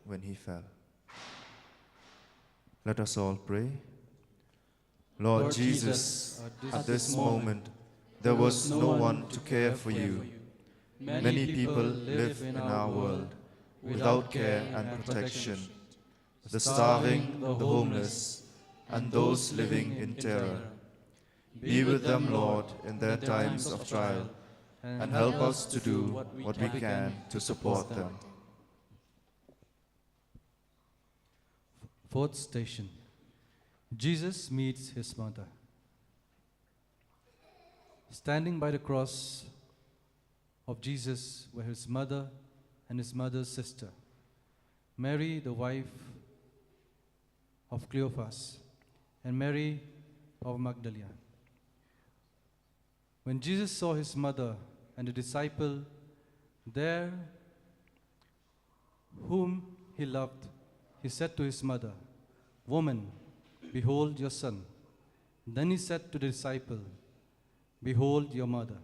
when he fell. Let us all pray. Lord Jesus, at this moment, there was no one to care for you. Many people live in our world without care and protection. The starving, the homeless, and those living in terror. Be with them, Lord, in their times of trial, and help us to do what we can to support them. Fourth station. Jesus meets his mother. Standing by the cross of Jesus were his mother and his mother's sister, Mary, the wife of Cleophas, and Mary of Magdalene. When Jesus saw his mother and the disciple there whom he loved, he said to his mother, "Woman, behold your son." Then he said to the disciple, "Behold your mother."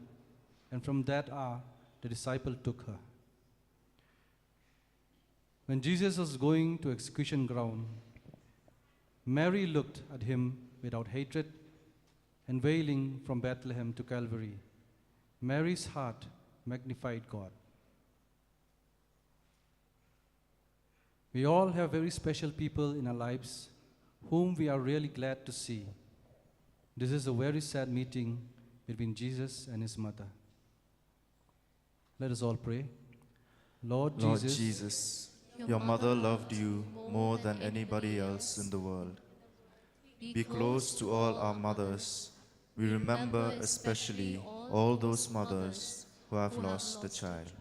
And from that hour, the disciple took her. When Jesus was going to execution ground, Mary looked at him without hatred, and wailing from Bethlehem to Calvary, Mary's heart magnified God. We all have very special people in our lives whom we are really glad to see. This is a very sad meeting between Jesus and his mother. Let us all pray. Lord Jesus, your mother loved you more than anybody else in the world. Be close to all our mothers. We remember especially all those mothers who have lost a child.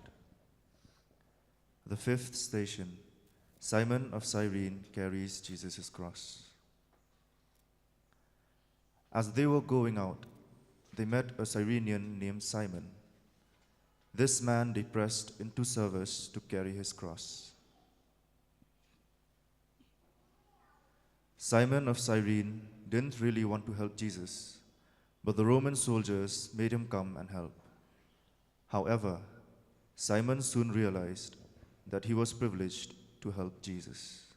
The fifth station, Simon of Cyrene carries Jesus' cross. As they were going out, they met a Cyrenian named Simon. This man they pressed into service to carry his cross. Simon of Cyrene didn't really want to help Jesus, but the Roman soldiers made him come and help. However, Simon soon realized that he was privileged to help Jesus.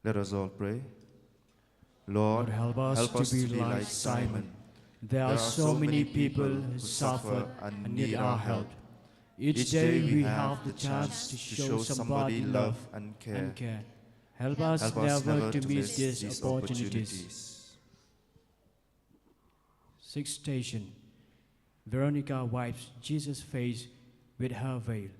Let us all pray. Lord, help us to be like Simon. There are so many people who suffer and need our help. Each day we have the chance to show somebody love and care. Help us never to miss these opportunities. Sixth station. Veronica wipes Jesus' face with her veil.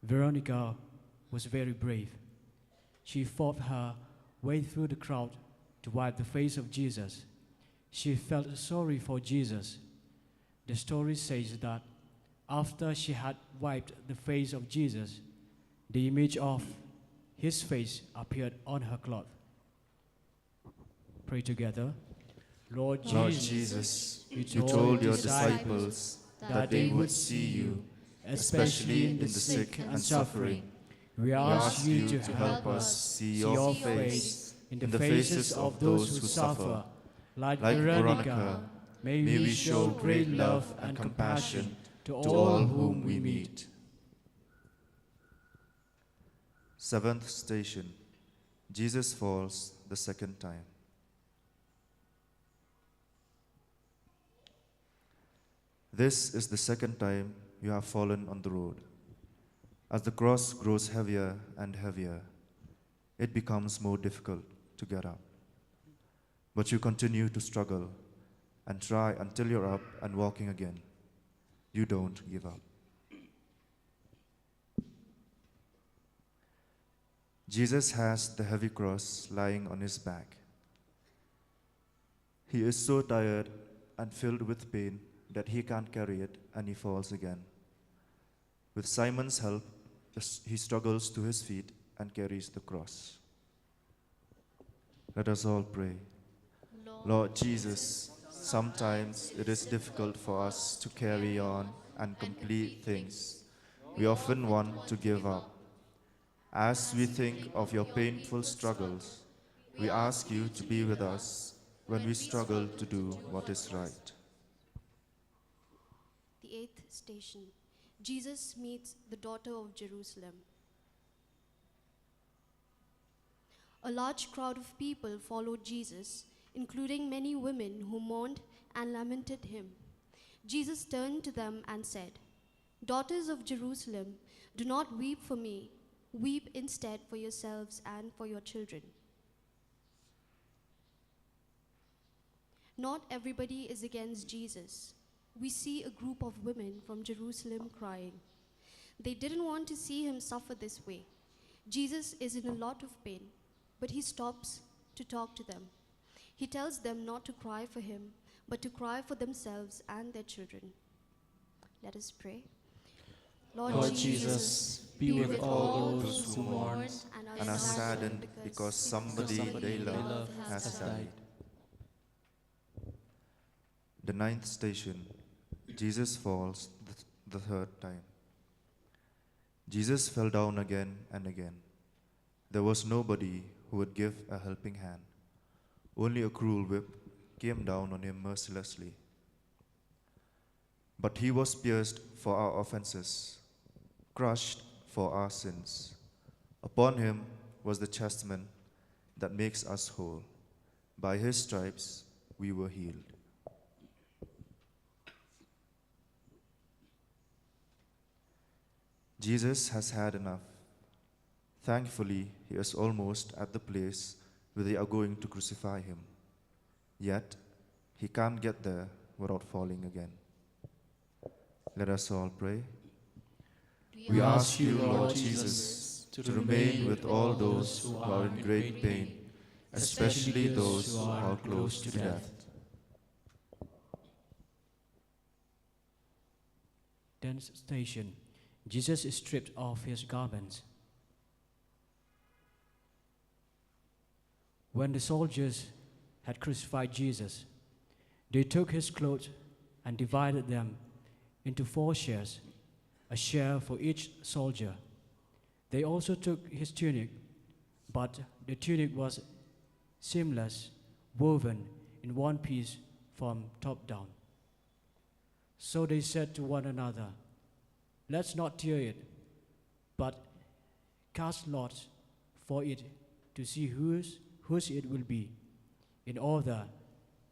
Veronica was very brave. She fought her way through the crowd to wipe the face of Jesus. She felt sorry for Jesus. The story says that after she had wiped the face of Jesus, the image of his face appeared on her cloth. Pray together. Lord Jesus, you told your disciples that they would see you, especially in the sick and suffering. We ask you to help us see your face in the faces of those who suffer. Like Veronica, may we show great love and compassion to all whom we meet. Seventh station, Jesus falls the second time. This is the second time you have fallen on the road. As the cross grows heavier and heavier, it becomes more difficult to get up. But you continue to struggle and try until you're up and walking again. You don't give up. Jesus has the heavy cross lying on his back. He is so tired and filled with pain that he can't carry it, and he falls again. With Simon's help, he struggles to his feet and carries the cross. Let us all pray. Lord Jesus, sometimes it is difficult for us to carry on and complete things. We often want to give up. As we think of your painful struggles, we ask you to be with us when we struggle to do what is right. The eighth station. Jesus meets the daughter of Jerusalem. A large crowd of people followed Jesus, including many women who mourned and lamented him. Jesus turned to them and said, "Daughters of Jerusalem, do not weep for me. Weep instead for yourselves and for your children." Not everybody is against Jesus. We see a group of women from Jerusalem crying. They didn't want to see him suffer this way. Jesus is in a lot of pain, but he stops to talk to them. He tells them not to cry for him, but to cry for themselves and their children. Let us pray. Lord Jesus, be with all those who mourn And are saddened because somebody they love has died. The ninth station. Jesus falls the third time. Jesus fell down again and again. There was nobody who would give a helping hand. Only a cruel whip came down on him mercilessly. But he was pierced for our offenses, crushed for our sins. Upon him was the chastisement that makes us whole. By his stripes we were healed. Jesus has had enough. Thankfully, he is almost at the place where they are going to crucify him. Yet, he can't get there without falling again. Let us all pray. We ask you, Lord Jesus, to remain with all those who are in great pain, especially those who are close to death. Tenth station. Jesus is stripped of his garments. When the soldiers had crucified Jesus, they took his clothes and divided them into 4 shares, a share for each soldier. They also took his tunic, but the tunic was seamless, woven in one piece from top down. So they said to one another, "Let's not tear it, but cast lots for it to see whose it will be, in order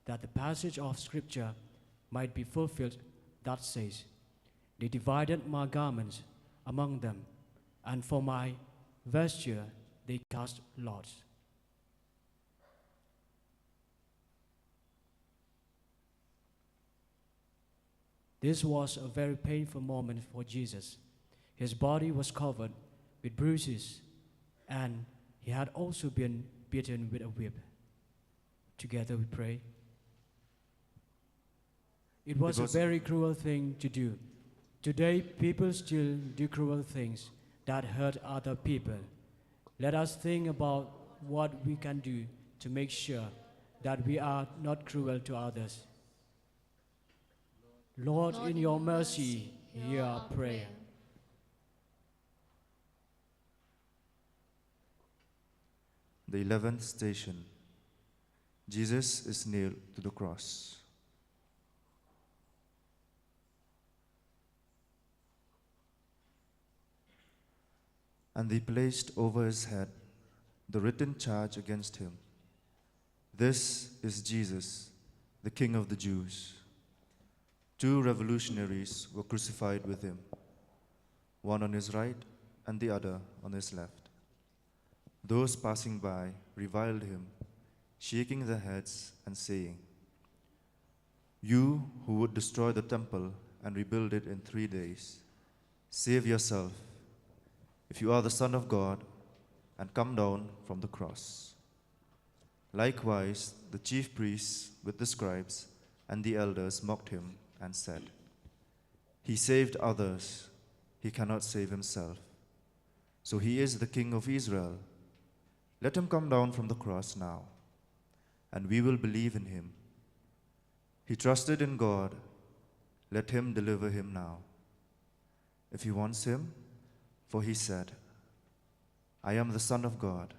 that the passage of Scripture might be fulfilled that says, 'They divided my garments among them, and for my vesture they cast lots.'" This was a very painful moment for Jesus. His body was covered with bruises, and he had also been beaten with a whip. Together we pray. It was a very cruel thing to do. Today, people still do cruel things that hurt other people. Let us think about what we can do to make sure that we are not cruel to others. Lord, in your mercy, hear our prayer. The 11th station. Jesus is nailed to the cross. And they placed over his head the written charge against him. "This is Jesus, the King of the Jews." 2 revolutionaries were crucified with him, one on his right and the other on his left. Those passing by reviled him, shaking their heads and saying, "You who would destroy the temple and rebuild it in 3 days, save yourself. If you are the Son of God, and come down from the cross." Likewise, the chief priests with the scribes and the elders mocked him and said, "He saved others, he cannot save himself. So he is the King of Israel. Let him come down from the cross now, and we will believe in him. He trusted in God, let him deliver him now, if he wants him, for he said, 'I am the Son of God.'"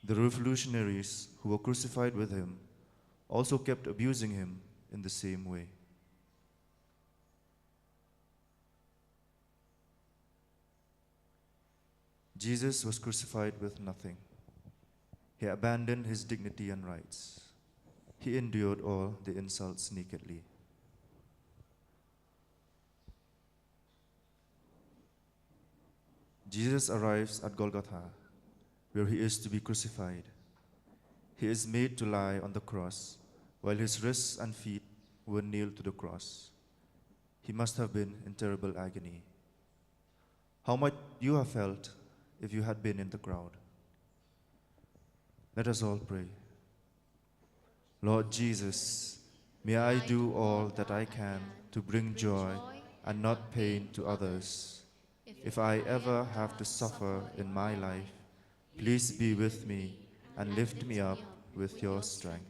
The revolutionaries who were crucified with him also kept abusing him in the same way. Jesus was crucified with nothing. He abandoned his dignity and rights. He endured all the insults nakedly. Jesus arrives at Golgotha, where he is to be crucified. He is made to lie on the cross, while his wrists and feet were nailed to the cross. He must have been in terrible agony. How might you have felt if you had been in the crowd? Let us all pray. Lord Jesus, may I do all that I can to bring joy and not pain to others. If I ever have to suffer in my life, please be with me and lift me up with your strength.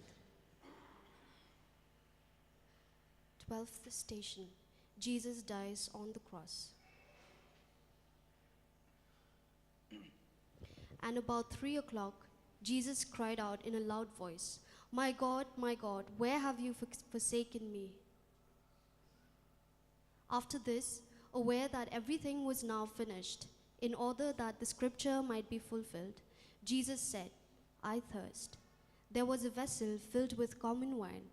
12th station. Jesus dies on the cross. And about 3 o'clock, Jesus cried out in a loud voice, my God, where have you forsaken me?" After this, aware that everything was now finished, in order that the scripture might be fulfilled, Jesus said, "I thirst." There was a vessel filled with common wine.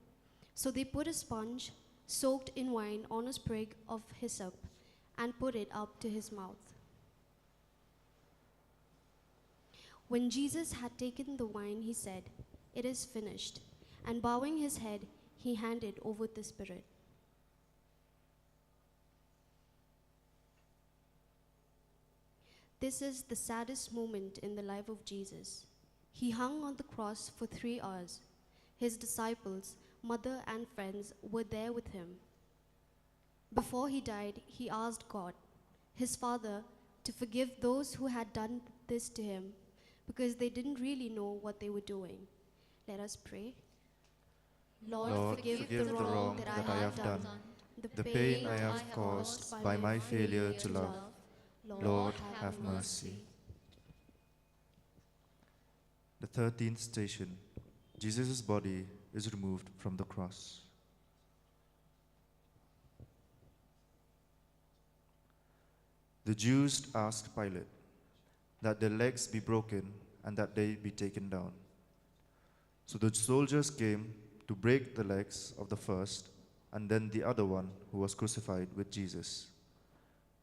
So they put a sponge soaked in wine on a sprig of hyssop and put it up to his mouth. When Jesus had taken the wine, he said, "It is finished." And bowing his head, he handed over the Spirit. This is the saddest moment in the life of Jesus. He hung on the cross for 3 hours. His disciples, mother, and friends were there with him. Before he died, he asked God, his Father, to forgive those who had done this to him, because they didn't really know what they were doing. Let us pray. Lord, forgive the wrong that I have done, the pain I have caused by my failure to love. Lord, have mercy. The 13th station. Jesus' body is removed from the cross. The Jews asked Pilate that their legs be broken and that they be taken down. So the soldiers came to break the legs of the first and then the other one who was crucified with Jesus.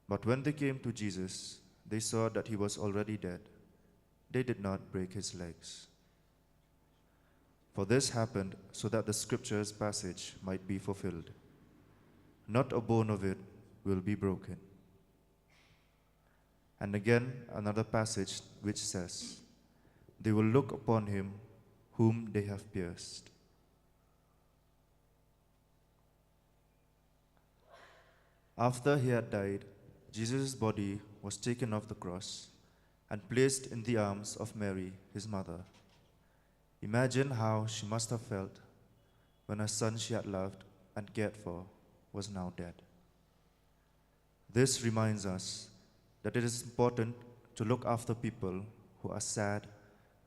But when they came to Jesus, they saw that he was already dead. They did not break his legs. For this happened so that the scripture's passage might be fulfilled. Not a bone of it will be broken. And again, another passage which says, "They will look upon him whom they have pierced." After he had died, Jesus' body was taken off the cross and placed in the arms of Mary, his mother. Imagine how she must have felt when a son she had loved and cared for was now dead. This reminds us that it is important to look after people who are sad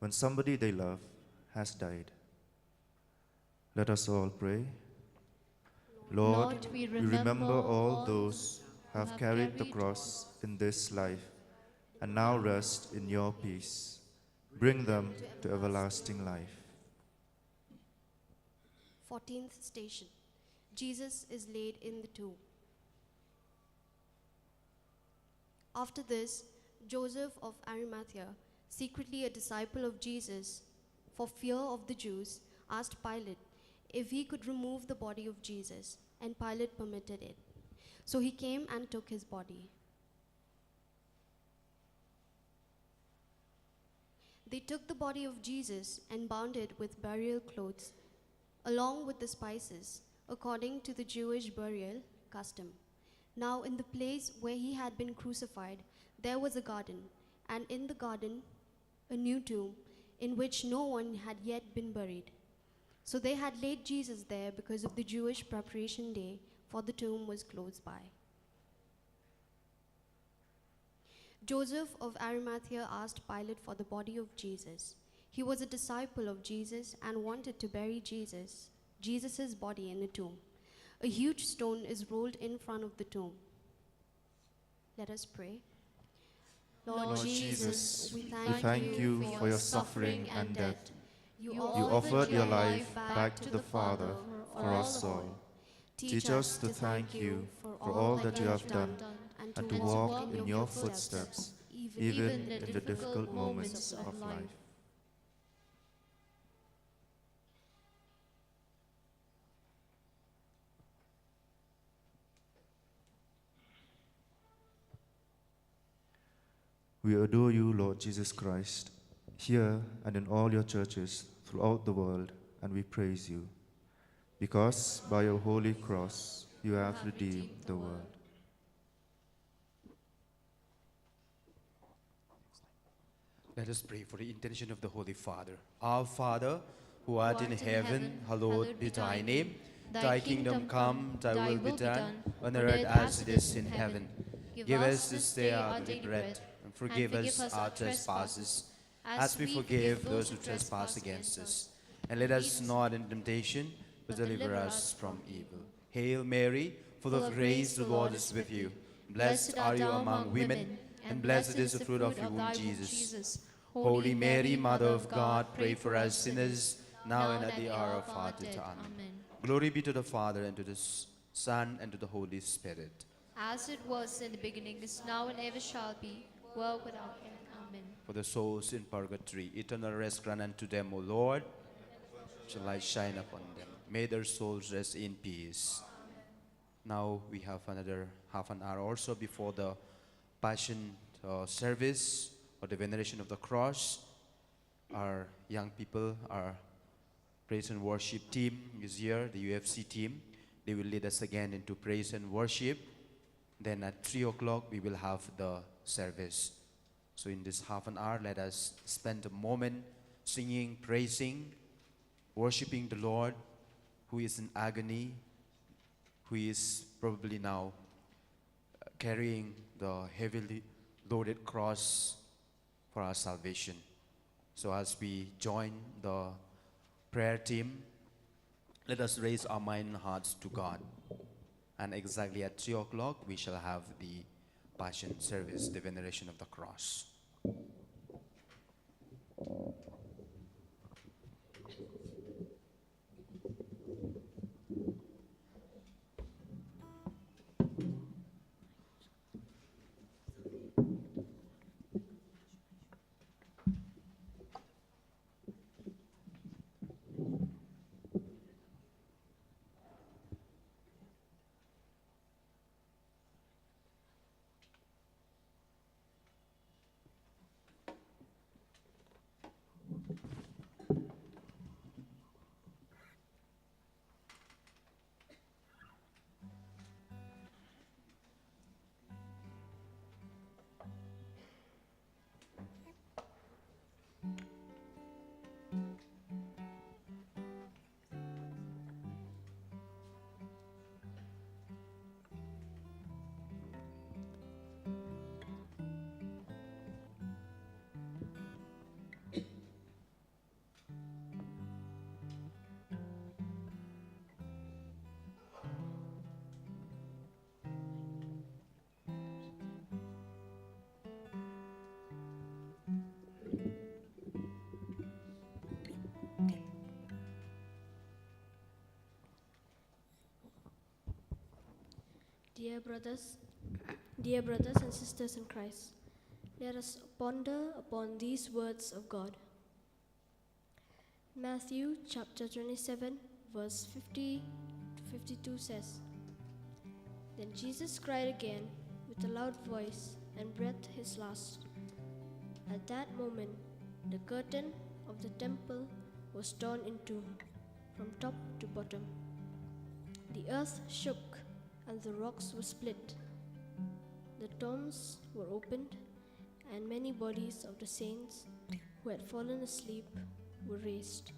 when somebody they love has died. Let us all pray. Lord, we remember all those who have carried the cross in this life and now rest in your peace. Bring them to everlasting life. 14th station. Jesus is laid in the tomb. After this, Joseph of Arimathea, secretly a disciple of Jesus, for fear of the Jews, asked Pilate if he could remove the body of Jesus, and Pilate permitted it. So he came and took his body. They took the body of Jesus and bound it with burial clothes, along with the spices, according to the Jewish burial custom. Now in the place where he had been crucified, there was a garden, and in the garden a new tomb, in which no one had yet been buried. So they had laid Jesus there because of the Jewish preparation day, for the tomb was close by. Joseph of Arimathea asked Pilate for the body of Jesus. He was a disciple of Jesus and wanted to bury Jesus' body in a tomb. A huge stone is rolled in front of the tomb. Let us pray. Lord Jesus, we thank you for your suffering and death. You offered your life back to the Father for us all. Teach us to thank you for all that you have done and to walk in your footsteps, even in the difficult moments of life. We adore you, Lord Jesus Christ, here and in all your churches throughout the world, and we praise you, because by your holy cross you have redeemed the world. Let us pray for the intention of the Holy Father. Our Father, who art in heaven, hallowed be thy name. Thy kingdom come, thy will be done, on earth as it is in heaven. Give us this day our daily bread, and forgive us our trespasses, as we forgive those who trespass against us. And let us not into temptation, but deliver us from evil. Hail Mary, full of grace, the Lord is with you. Blessed are you among women, and blessed is the fruit of your womb, Jesus. Holy Mary, Mother of God, pray for us sinners, now and at the hour of our death. Amen. Glory be to the Father, and to the Son, and to the Holy Spirit. As it was in the beginning, is now, and ever shall be, world without end. Amen. For the souls in purgatory, eternal rest grant unto them, O Lord. Shall light shine upon them. May their souls rest in peace. Now we have another half an hour also before the Passion service or the Veneration of the Cross. Our young people, our praise and worship team is here, the UFC team. They will lead us again into praise and worship. Then at 3 o'clock we will have the service. So in this half an hour, let us spend a moment singing, praising, worshiping the Lord, who is in agony, who is probably now carrying the heavily loaded cross for our salvation. So as we join the prayer team, let us raise our mind and hearts to God. And exactly at 3 o'clock, we shall have the Passion service, the Veneration of the Cross. Dear brothers and sisters in Christ, let us ponder upon these words of God. Matthew chapter 27, verse 50 to 52 says, Then Jesus cried again with a loud voice and breathed his last. At that moment, the curtain of the temple was torn in two, from top to bottom. The earth shook and the rocks were split. The tombs were opened, and many bodies of the saints who had fallen asleep were raised.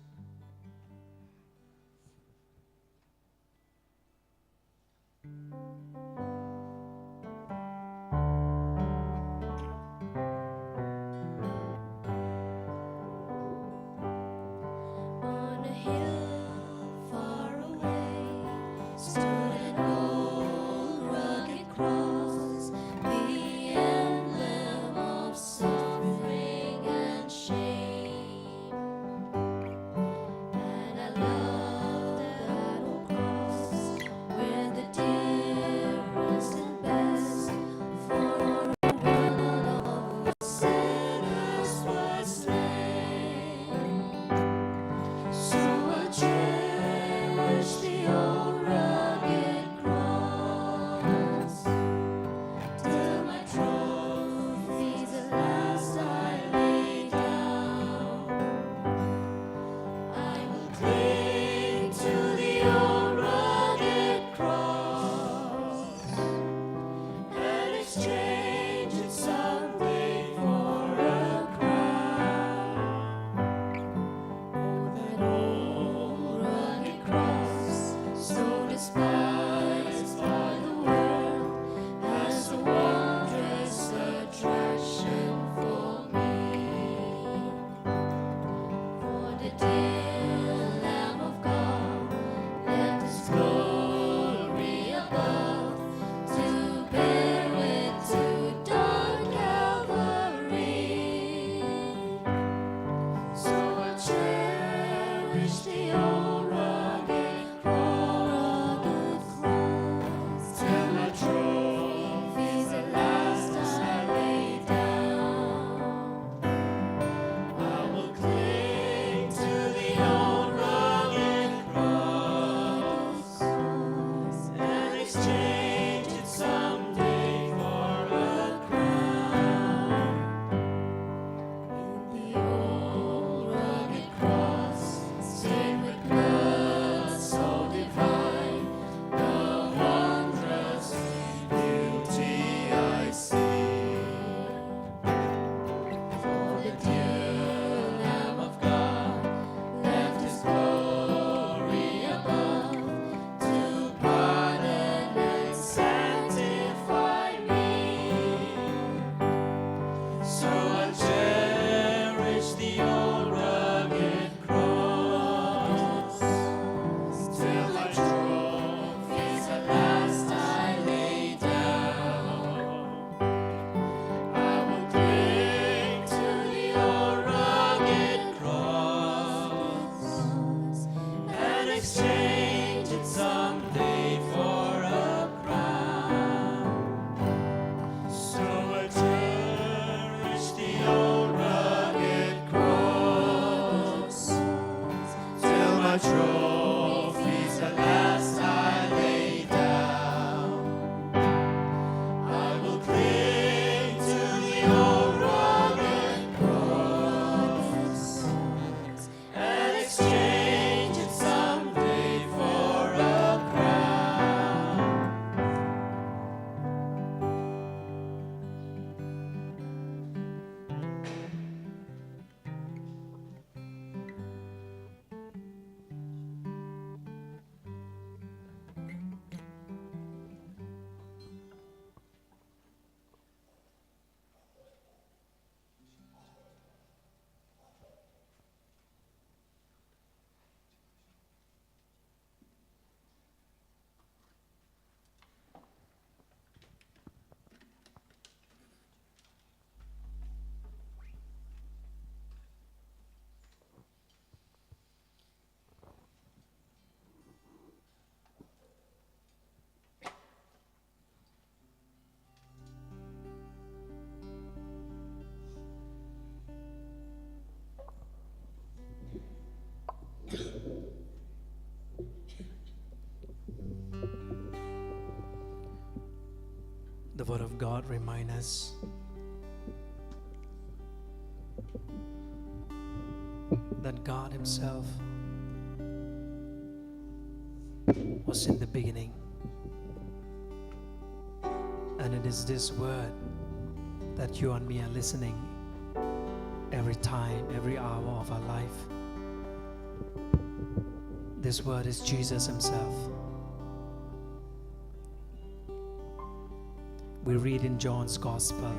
Word of God reminds us that God Himself was in the beginning. And it is this Word that you and me are listening every time, every hour of our life. This Word is Jesus Himself. We read in John's Gospel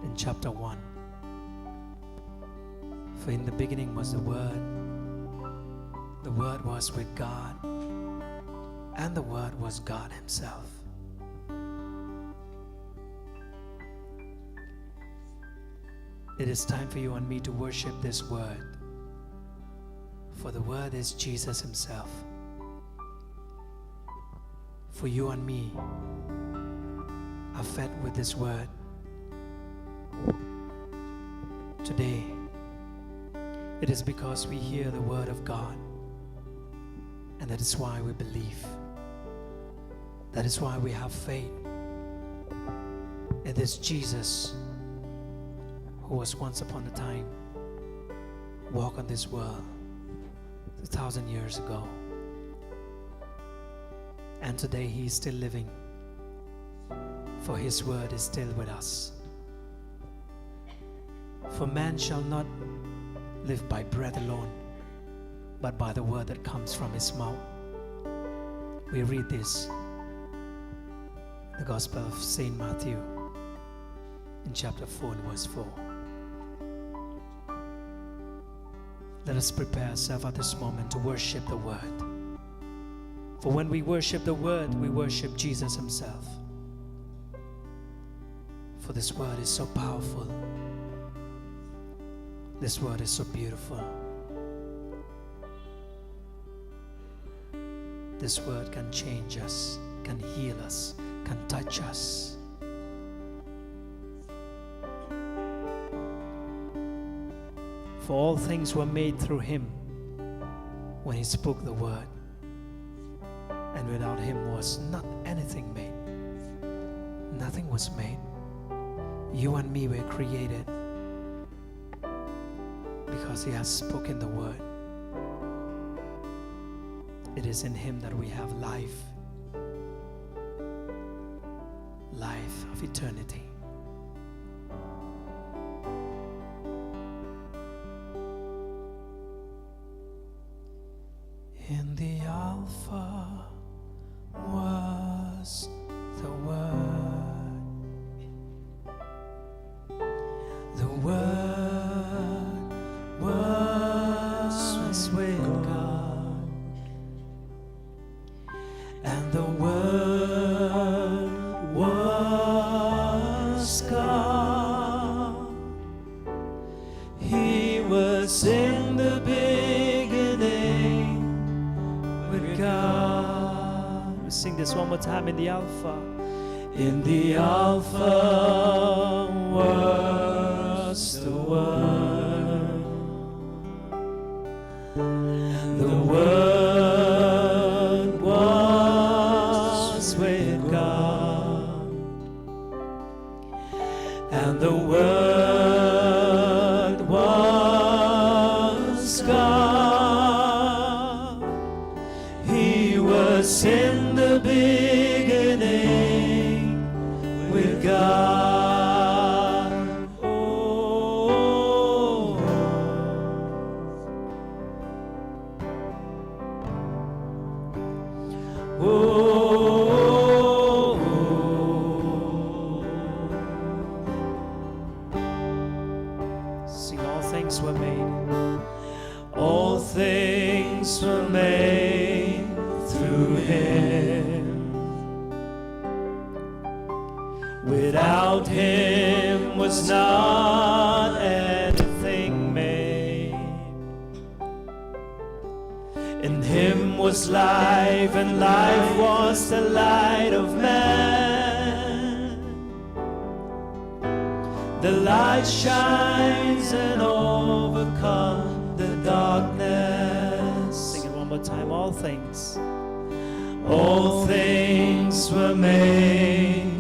in chapter 1. For in the beginning was the Word was with God, and the Word was God Himself. It is time for you and me to worship this Word, for the Word is Jesus Himself. For you and me are fed with this Word. Today, it is because we hear the Word of God, and that is why we believe. That is why we have faith in this Jesus who was once upon a time walked on this world 2,000 years ago. And today He is still living, for His Word is still with us. For man shall not live by bread alone, but by the word that comes from His mouth. We read this, the Gospel of St. Matthew, in chapter 4 and verse 4. Let us prepare ourselves at this moment to worship the Word. For when we worship the Word, we worship Jesus Himself. For this Word is so powerful. This Word is so beautiful. This Word can change us, can heal us, can touch us. For all things were made through Him when He spoke the Word. And without Him was not anything made. Nothing was made. You and me were created because He has spoken the Word. It is in Him that we have life. Life of eternity. In the Alpha was the Word. The Word was with God, and the Word was God. He was in the beginning with God. We sing this one more time. In the Alpha. In the Alpha was the Word. The Word was with God, and the Word was God. He was in the beginning with God. Sing, all things were made. All things were made through Him. Without Him was not anything made. In Him was life, and life was the light of man. The light shines and overcomes the darkness. Sing it one more time. All things were made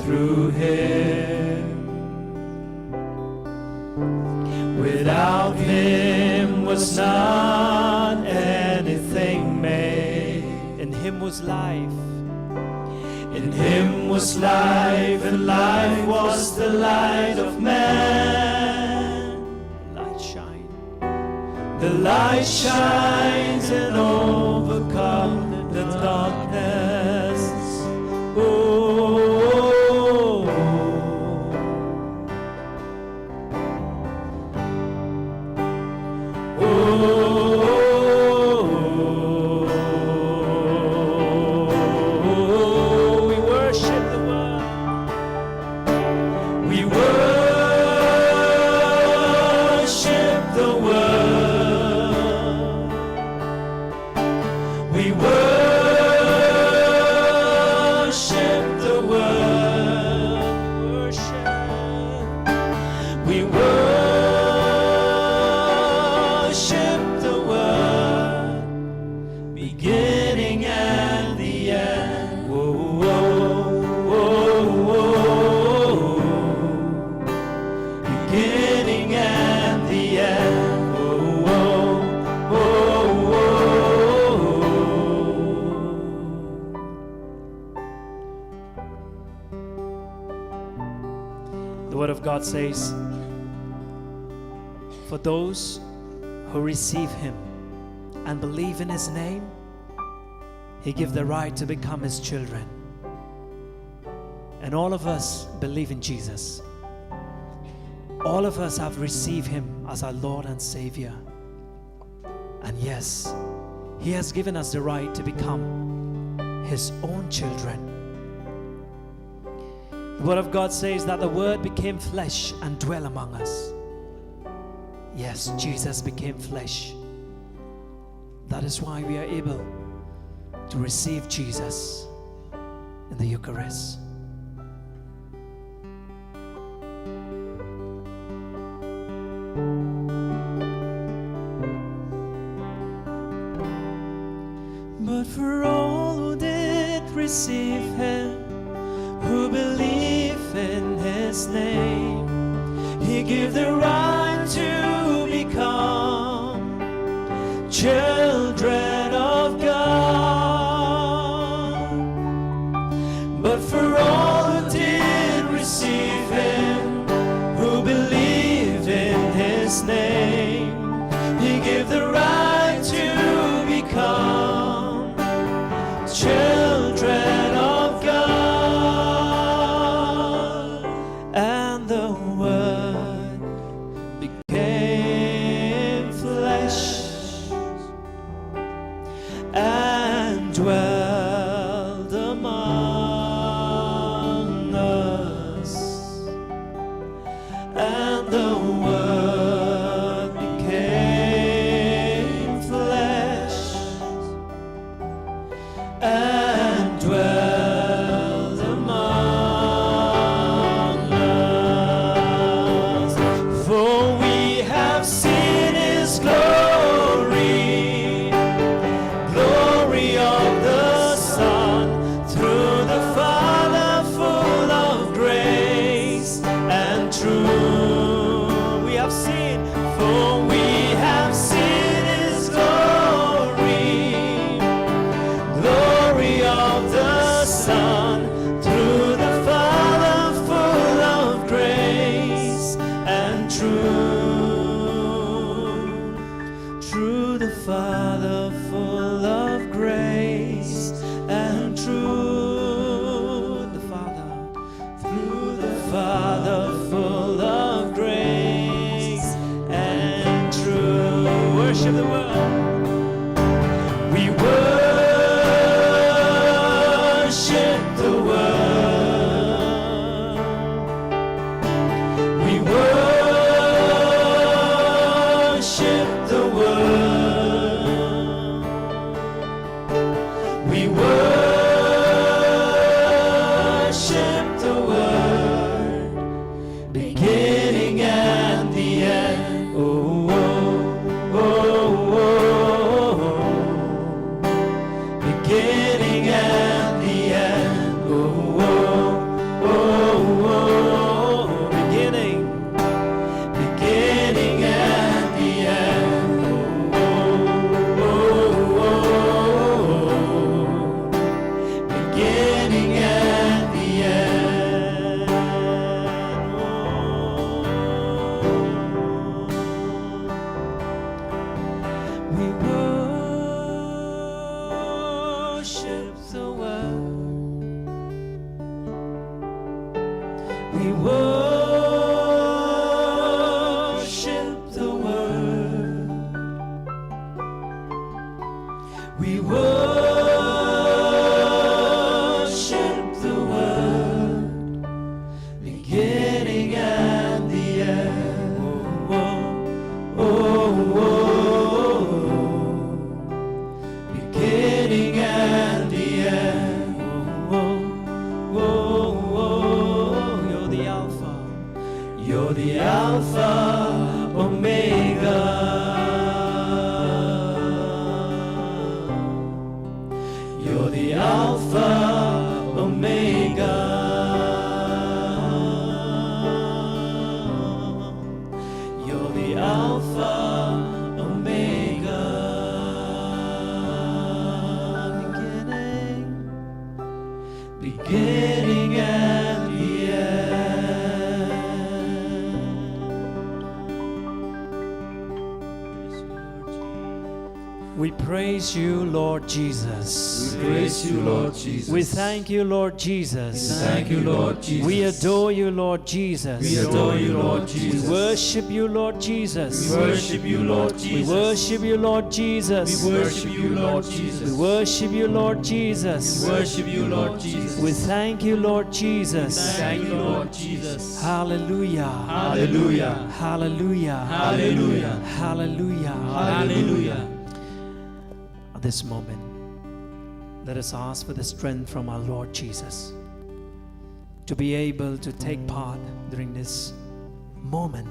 through Him. Without Him was not anything made. In Him was life. In Him was life, and life was the light of man. Light shine. The light shines and overcomes the darkness. Oh, We worship the Word. we worship the Word. We worship the Word. We worship the Word, beginning and the end. Whoa, whoa, whoa, whoa. Beginning and the end. Whoa, whoa, whoa, The Word of God says, for those who receive Him and believe in His name, He gives the right to become His children. And all of us believe in Jesus. All of us have received Him as our Lord and Savior. And yes, He has given us the right to become His own children. The Word of God says that the Word became flesh and dwelt among us. Yes, Jesus became flesh. That is why we are able to receive Jesus in the Eucharist. But for all who did receive Him, who believe in His name, He gave the right to become children of God. But for all who did receive Him, who believed in His name, He gave the right to become children of God. And the Word became flesh and dwelled among us. And the Word became flesh and dwelled among us. For we have seen His glory, glory of the Son, through the Father, full of grace and truth. We have seen, for we have seen His glory, glory of the Son, through the Father, full of grace and truth. Through the Father, full of grace and truth. The Father, through the Father, full of grace and truth. Worship the Word. We worship the Word. We worship the Word. We worship the Word, beginning and the end. Oh, oh, oh, oh. Beginning and the end. Oh, oh, oh. We worship the Word. We worship the Word, beginning and the end. Oh, oh, oh, beginning and the end. Oh, oh, oh, you're the Alpha. You're the Alpha, Omega. You're the Alpha, Omega. You're the Alpha, Omega. Beginning and the end. We praise you, Lord Jesus. We praise you, Lord Jesus. We thank you, Lord Jesus. Thank you, Lord Jesus. We adore you, Lord Jesus. We adore you, Lord Jesus. We worship you, Lord Jesus. We worship you, Lord We Jesus. worship you, Lord Jesus. We worship you, Lord Jesus. We worship you, Lord Jesus. We worship you, Lord Jesus. We thank you, Lord Jesus. Thank you, Lord Jesus. Hallelujah. Hallelujah. Hallelujah. Hallelujah. Hallelujah. Hallelujah. At this moment, let us ask for the strength from our Lord Jesus to be able to take part during this moment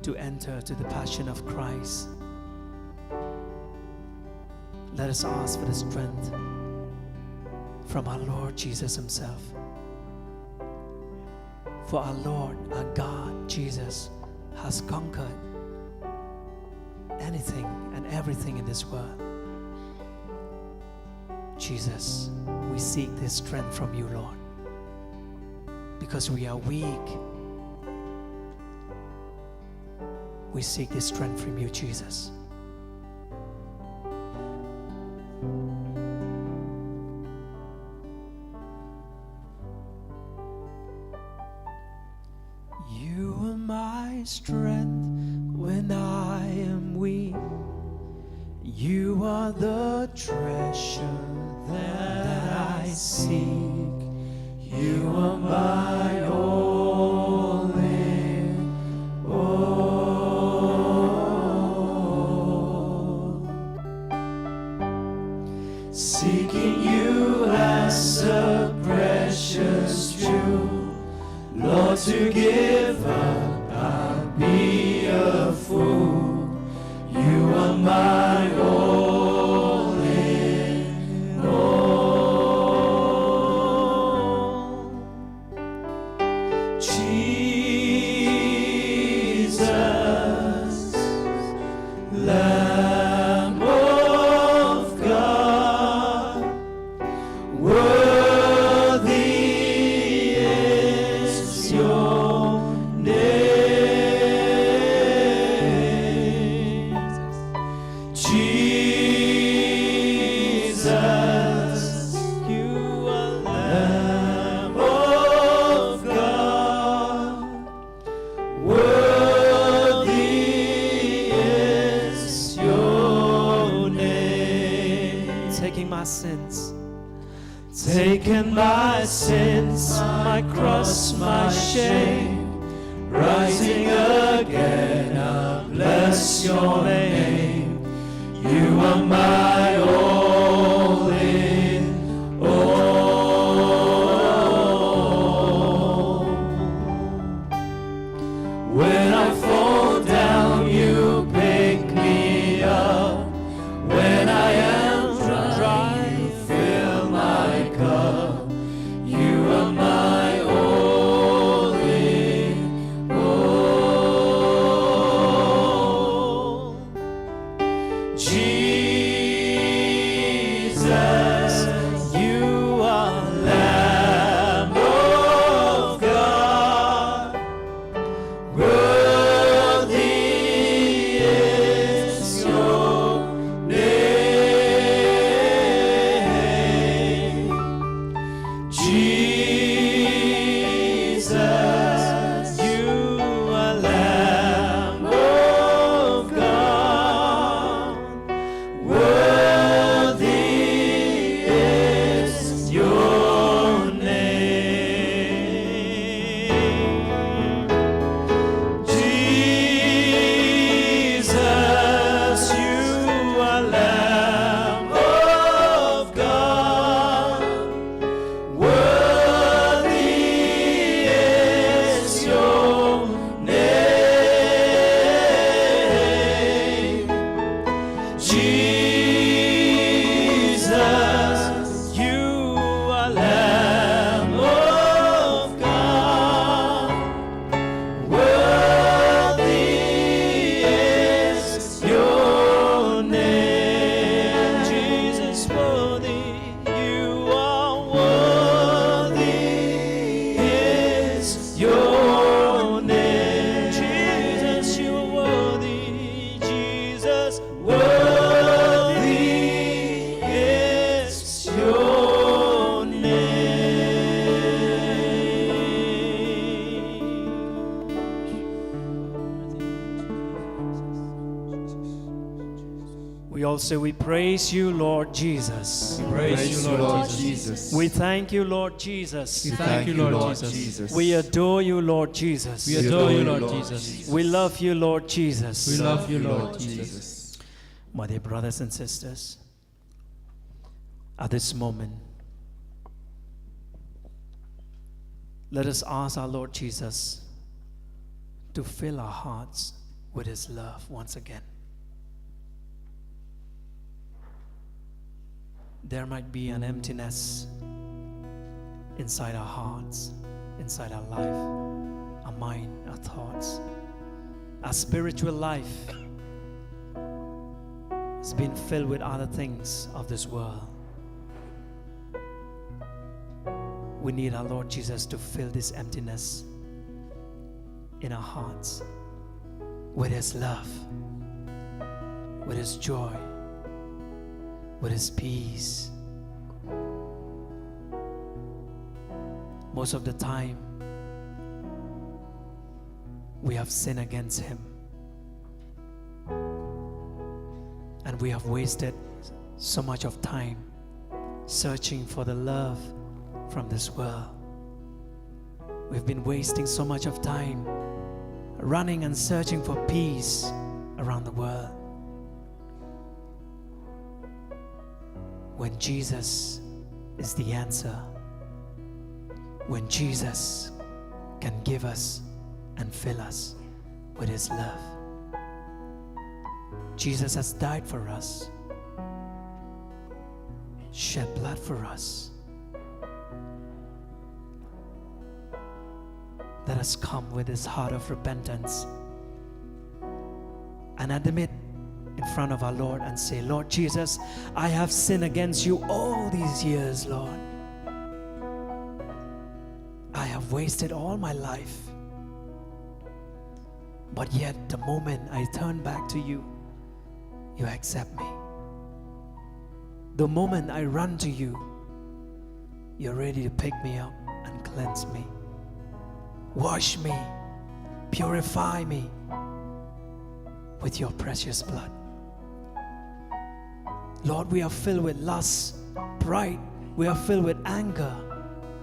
to enter to the passion of Christ. Let us ask for the strength from our Lord Jesus himself. For our Lord, our God, Jesus, has conquered anything and everything in this world. Jesus, we seek this strength from you, Lord, because we are weak. We seek this strength from you, Jesus. You are my strength when I am weak. You are the treasure that I seek. You are my all in all. Seeking you as a precious jewel, Lord, to give up, I'd be a fool. You are my all in all. Jesus, Lamb of God, worthy is your name. Jesus, you are Lamb of God, worthy is your name. Taking my sins, my cross, my shame, rising again, I bless your name. You are my all in all. When I fall down, you pick me up. When I am dry, you fill my cup. You are my all in all. Jesus, say, we praise you, Lord Jesus. Praise you, Lord Jesus. We thank you, Lord Jesus. We thank you, Lord Jesus. We adore you, Lord Jesus. We adore you, Lord Jesus. We love you, Lord Jesus. We love you, Lord Jesus. My dear brothers and sisters, at this moment, let us ask our Lord Jesus to fill our hearts with His love once again. There might be an emptiness inside our hearts, inside our life, our mind, our thoughts. Our spiritual life has been filled with other things of this world. We need our Lord Jesus to fill this emptiness in our hearts with His love, with His joy, with His peace. Most of the time, we have sinned against Him, and we have wasted so much of time searching for the love from this world. We've been wasting so much of time running and searching for peace around the world, when Jesus is the answer, when Jesus can give us and fill us with His love. Jesus has died for us, shed blood for us. Let us come with this heart of repentance and admit in front of our Lord and say, Lord Jesus, I have sinned against you all these years, Lord. I have wasted all my life. But yet, the moment I turn back to you, you accept me. The moment I run to you, you're ready to pick me up and cleanse me. Wash me, purify me with your precious blood. Lord, we are filled with lust, pride, we are filled with anger,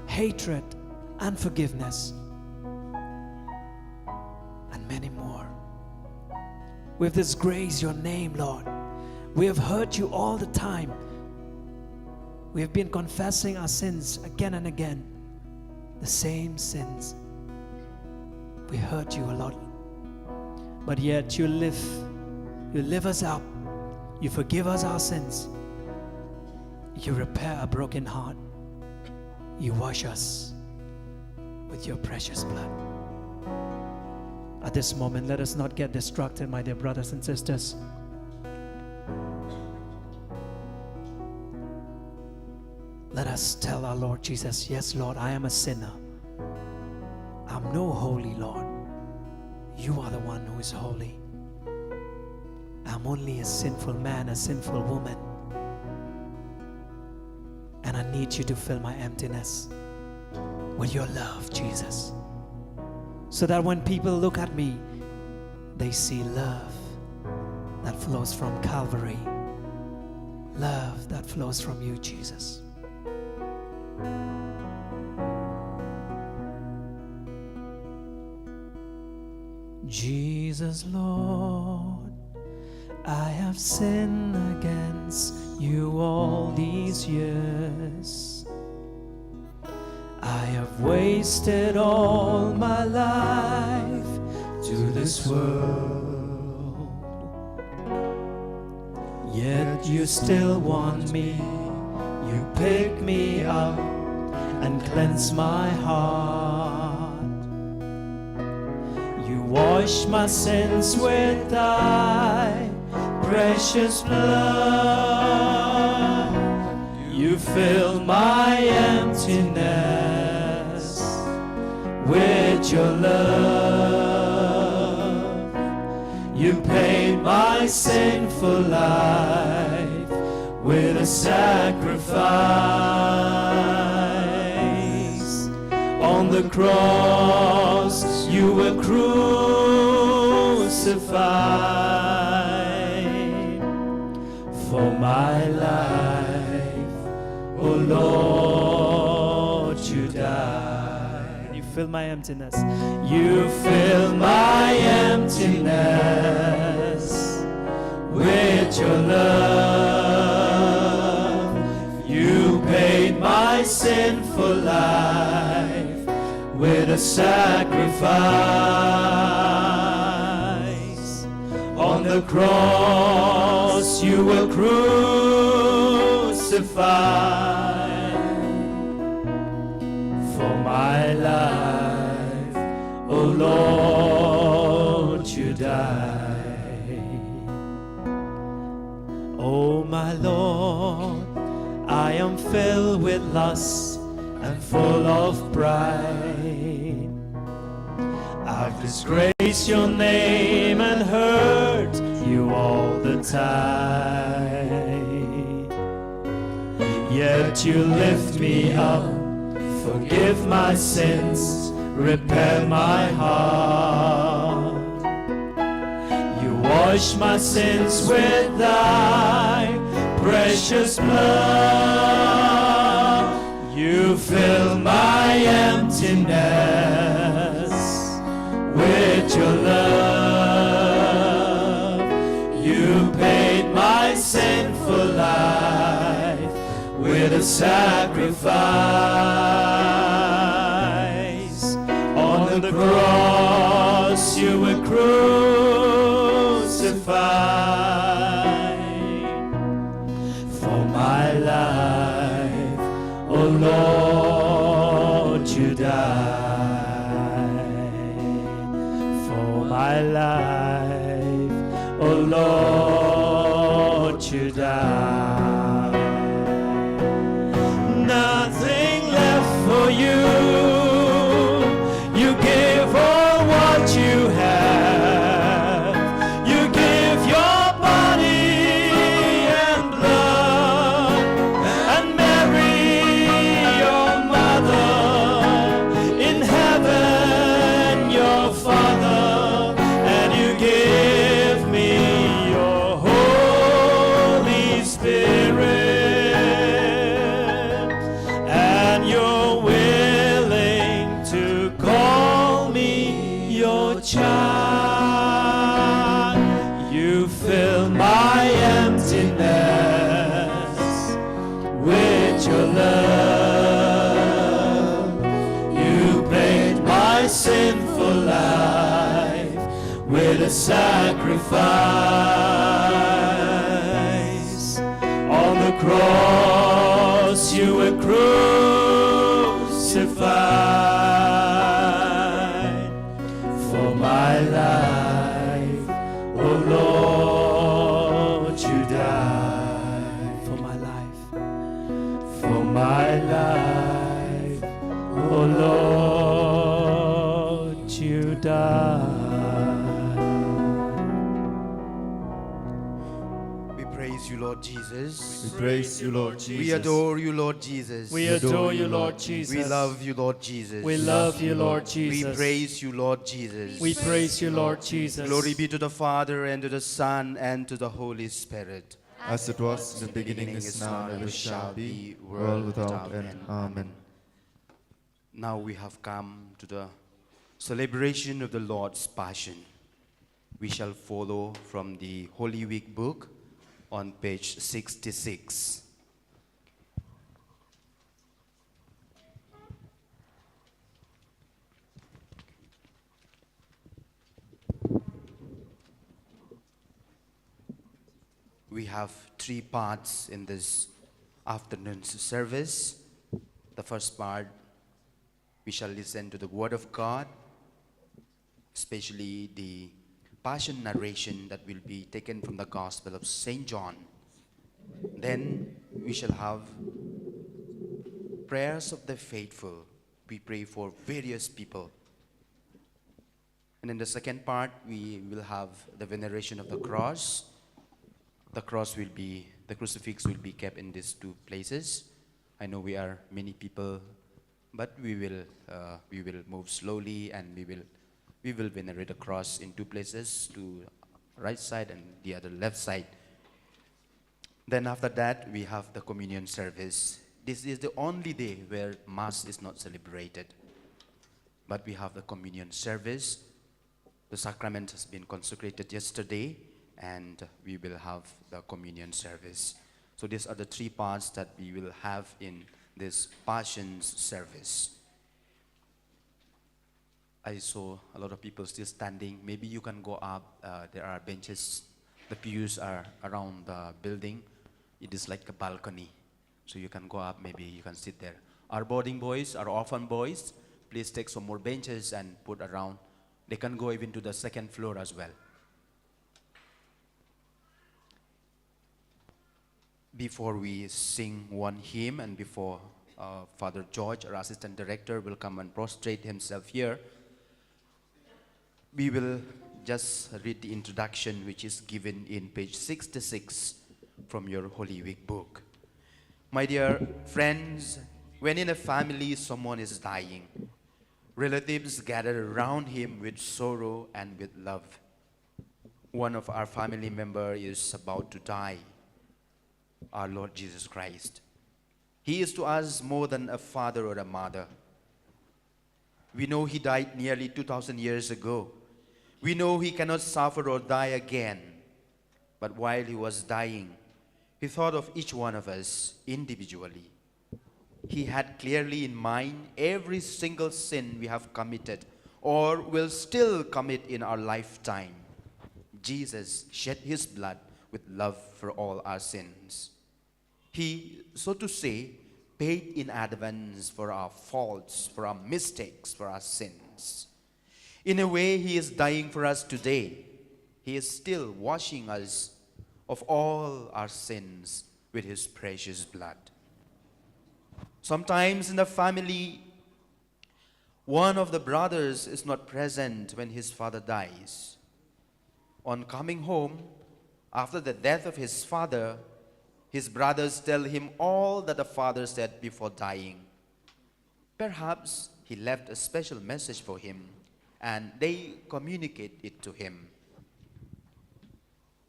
hatred, unforgiveness, and many more. We have disgraced your name, Lord. We have hurt you all the time. We have been confessing our sins again and again, the same sins. We hurt you a lot, but yet you lift us up. You forgive us our sins. You repair a broken heart. You wash us with your precious blood. At this moment, let us not get distracted, my dear brothers and sisters. Let us tell our Lord Jesus, yes, Lord, I am a sinner. I'm no holy, Lord. You are the one who is holy. I'm only a sinful man, a sinful woman. And I need you to fill my emptiness with your love, Jesus. So that when people look at me, they see love that flows from Calvary. Love that flows from you, Jesus. Jesus, Lord, I have sinned against you all these years. I have wasted all my life to this world. Yet you still want me. You pick me up and cleanse my heart. You wash my sins with thy precious blood. You fill my emptiness with your love. You paid my sinful life with a sacrifice. On the cross you were crucified. my life, O Lord, you died. You fill my emptiness. You fill my emptiness with your love. You paid my sinful life with a sacrifice. On the cross you were crucified. For my life, O Lord, you died. Oh my Lord, I am filled with lust and full of pride. I've disgraced your name and hurt you all the time. Yet you lift me up, forgive my sins, repair my heart. You wash my sins with thy precious blood. You fill my emptiness with your love. You paid my sinful life with a sacrifice. On the cross you were crucified. For my life, O Lord, you died. For my life, O Lord, you died. Nothing left for you. You give all what you have. You give your body and blood, and Mary, your mother, in heaven, your Father, and you give me your Holy Spirit, and you're willing to call me your child. You fill my emptiness with your love. You paid my sinful life with a sacrifice. On the cross you were crucified. For my life, O Lord, you died. For my life. For my life, O Lord, you died. We praise you, Lord Jesus. We praise you, Lord Jesus. We adore you, Lord Jesus. We adore you, Lord Jesus. We love you, Lord Jesus. We love you, Lord We Jesus. praise you, Lord Jesus. We praise you, Lord Jesus. Glory be to the Father, and to the Son, and to the Holy Spirit. As it was in the beginning, is now, and ever shall be, world without end. Amen. Now we have come to the celebration of the Lord's Passion. We shall follow from the Holy Week book on page 66. We have three parts in this afternoon's service. The first part, we shall listen to the Word of God, especially the Passion narration that will be taken from the Gospel of St. John. Then we shall have prayers of the faithful. We pray for various people. And in the second part, we will have the veneration of the cross. The crucifix will be kept in these two places. I know we are many people, but we will move slowly, and we will venerate the cross in two places, to right side and the other left side. Then after that, we have the communion service. This is the only day where Mass is not celebrated. But we have the communion service. The sacrament has been consecrated yesterday, and we will have the communion service. So these are the three parts that we will have in this Passions service. I saw a lot of people still standing. Maybe you can go up. There are benches. The pews are around the building. It is like a balcony. So you can go up, maybe you can sit there. Our boarding boys, our orphan boys, please take some more benches and put around. They can go even to the second floor as well. Before we sing one hymn and before Father George, our assistant director, will come and prostrate himself here, we will just read the introduction which is given in page 66 from your Holy Week book. My dear friends, when in a family someone is dying, relatives gather around him with sorrow and with love. One of our family members is about to die, our Lord Jesus Christ. He is to us more than a father or a mother. We know he died nearly 2,000 years ago. We know he cannot suffer or die again. But while he was dying, he thought of each one of us individually. He had clearly in mind every single sin we have committed or will still commit in our lifetime. Jesus shed his blood with love for all our sins. He, so to say, paid in advance for our faults, for our mistakes, for our sins. In a way, he is dying for us today. He is still washing us of all our sins with his precious blood. Sometimes in the family, one of the brothers is not present when his father dies. On coming home, after the death of his father, his brothers tell him all that the father said before dying. Perhaps he left a special message for him, and they communicate it to him.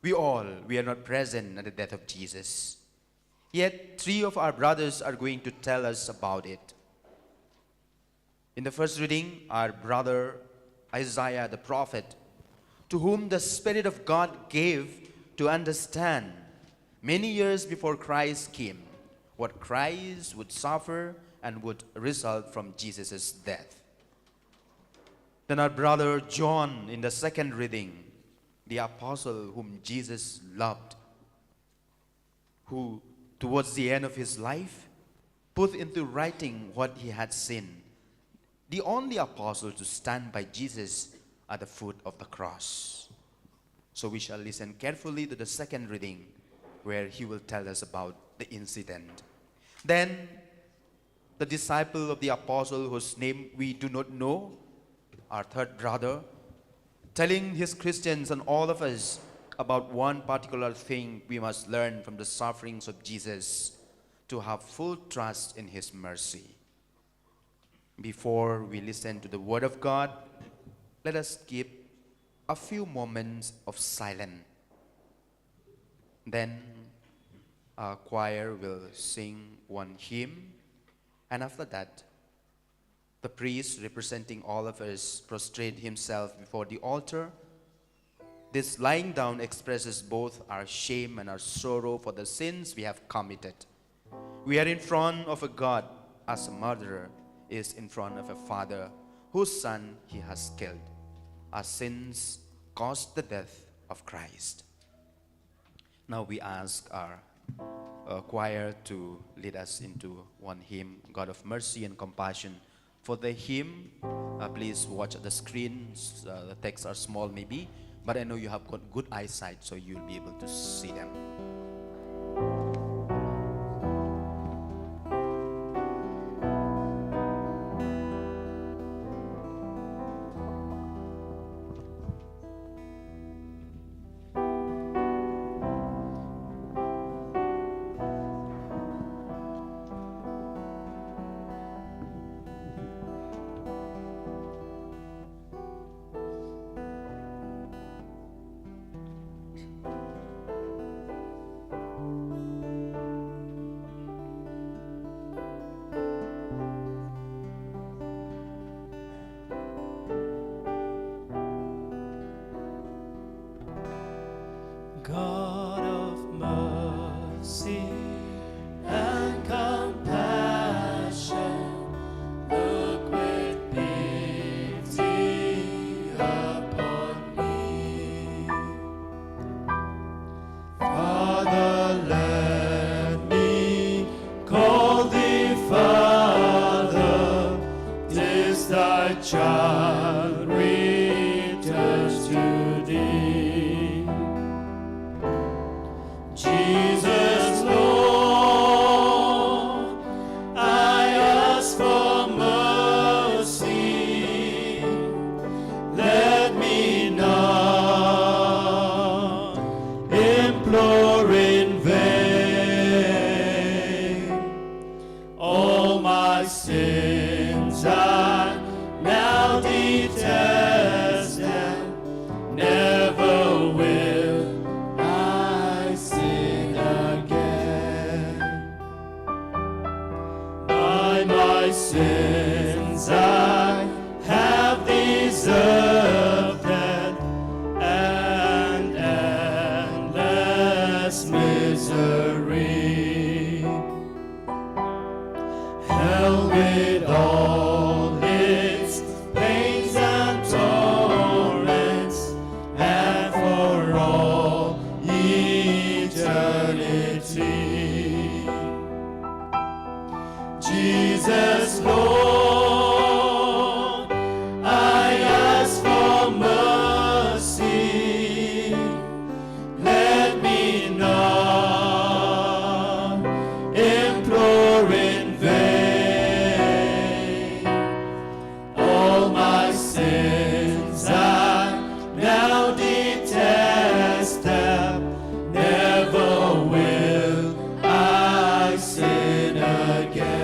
We are not present at the death of Jesus. Yet, three of our brothers are going to tell us about it. In the first reading, our brother Isaiah the prophet, to whom the Spirit of God gave to understand many years before Christ came, what Christ would suffer and would result from Jesus' death. Then our brother John, in the second reading, the apostle whom Jesus loved, who towards the end of his life put into writing what he had seen, the only apostle to stand by Jesus at the foot of the cross. So we shall listen carefully to the second reading, where he will tell us about the incident. Then the disciple of the apostle whose name we do not know, our third brother, telling his Christians and all of us about one particular thing we must learn from the sufferings of Jesus, to have full trust in his mercy. Before we listen to the word of God, let us keep a few moments of silence. Then our choir will sing one hymn, and after that, the priest representing all of us prostrate himself before the altar. This lying down expresses both our shame and our sorrow for the sins we have committed. We are in front of a God as a murderer is in front of a father whose son he has killed. Our sins caused the death of Christ. Now we ask our choir to lead us into one hymn, God of Mercy and Compassion. For the hymn, please watch the screens. The texts are small maybe, but I know you have got good eyesight, so you'll be able to see them. child returns to thee. Jesus, Lord, I ask for mercy. Let me not implore in vain. All my sins I now detest, and never will I sin again. By my sins I have deserved death and endless misery. Hell with all its pains and torments, and for all eternity. Jesus, Lord, I ask for mercy. Let me not implore in vain. All my sins I now detest, and never will I sin again.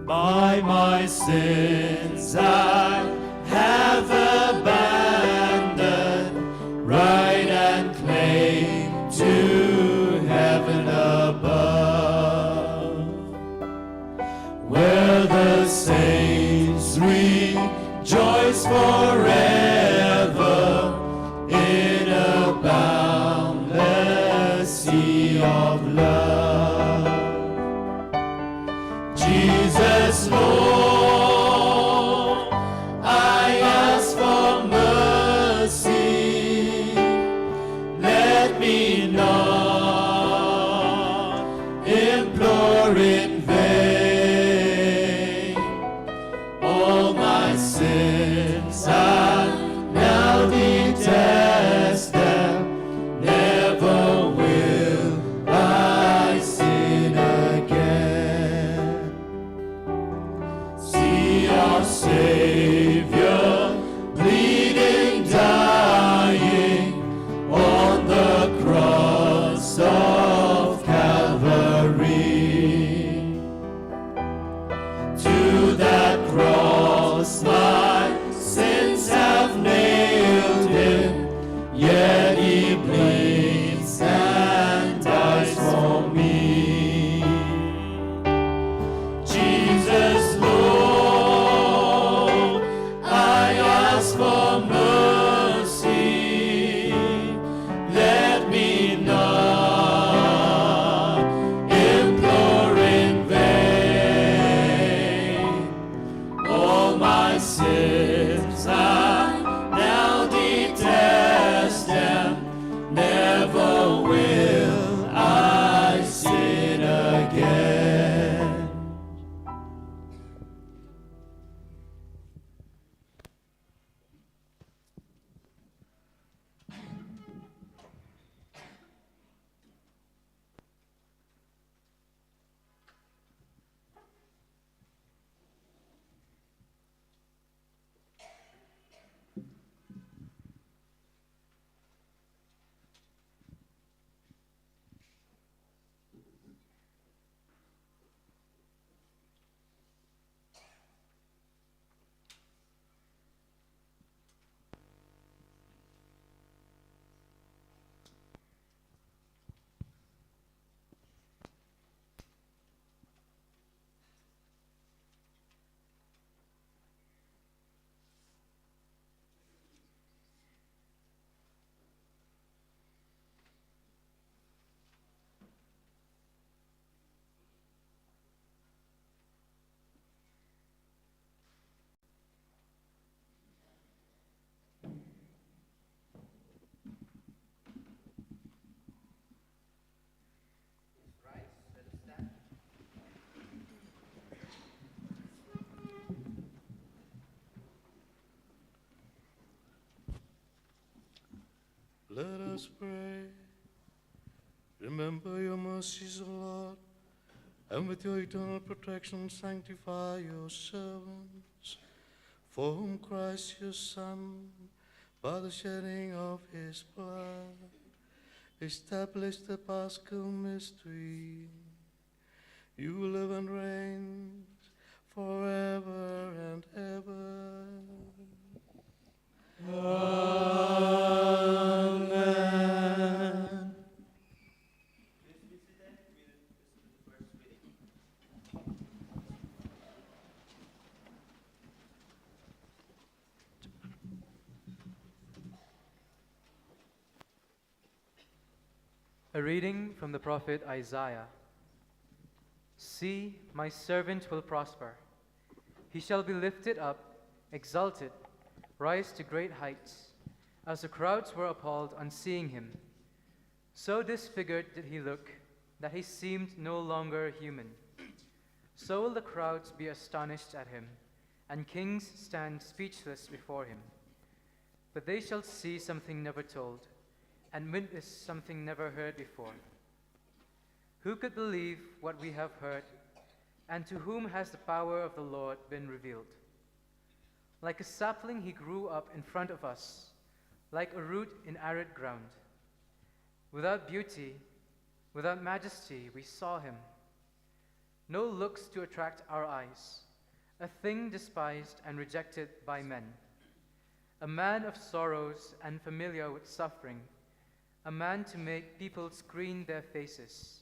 By my sins I have abandoned right and claim to heaven above, where the saints rejoice forever in a boundless sea of love. Jesus, Lord, I ask for mercy. Let me not implore in vain. All my sins I now detest, and never will I sin again. See our Savior bleeding, dying on the cross of Calvary. To that cross my sins have nailed him, yet he bleeds and dies for me. Jesus, Lord, us pray. Remember your mercies, O Lord, and with your eternal protection sanctify your servants, for whom Christ your Son, by the shedding of his blood, established the Paschal mystery. You live and reign forever and ever. Amen. A reading from the prophet Isaiah. See, my servant will prosper. He shall be lifted up, exalted, rise to great heights, as the crowds were appalled on seeing him. So disfigured did he look, that he seemed no longer human. So will the crowds be astonished at him, and kings stand speechless before him. But they shall see something never told, and witness something never heard before. Who could believe what we have heard, and to whom has the power of the Lord been revealed? Like a sapling he grew up in front of us, like a root in arid ground. Without beauty, without majesty, we saw him. No looks to attract our eyes, a thing despised and rejected by men. A man of sorrows and familiar with suffering, a man to make people screen their faces.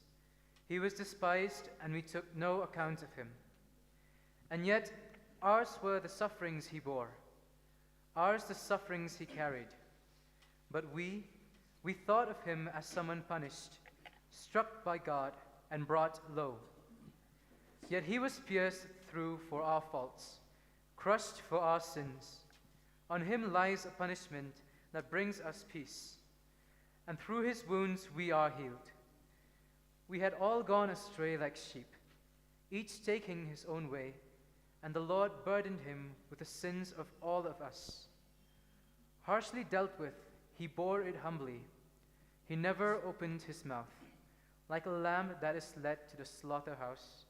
He was despised, and we took no account of him. And yet ours were the sufferings he bore, ours the sufferings he carried. But we thought of him as someone punished, struck by God, and brought low. Yet he was pierced through for our faults, crushed for our sins. On him lies a punishment that brings us peace, and through his wounds we are healed. We had all gone astray like sheep, each taking his own way, and the Lord burdened him with the sins of all of us. Harshly dealt with, he bore it humbly. He never opened his mouth. Like a lamb that is led to the slaughterhouse,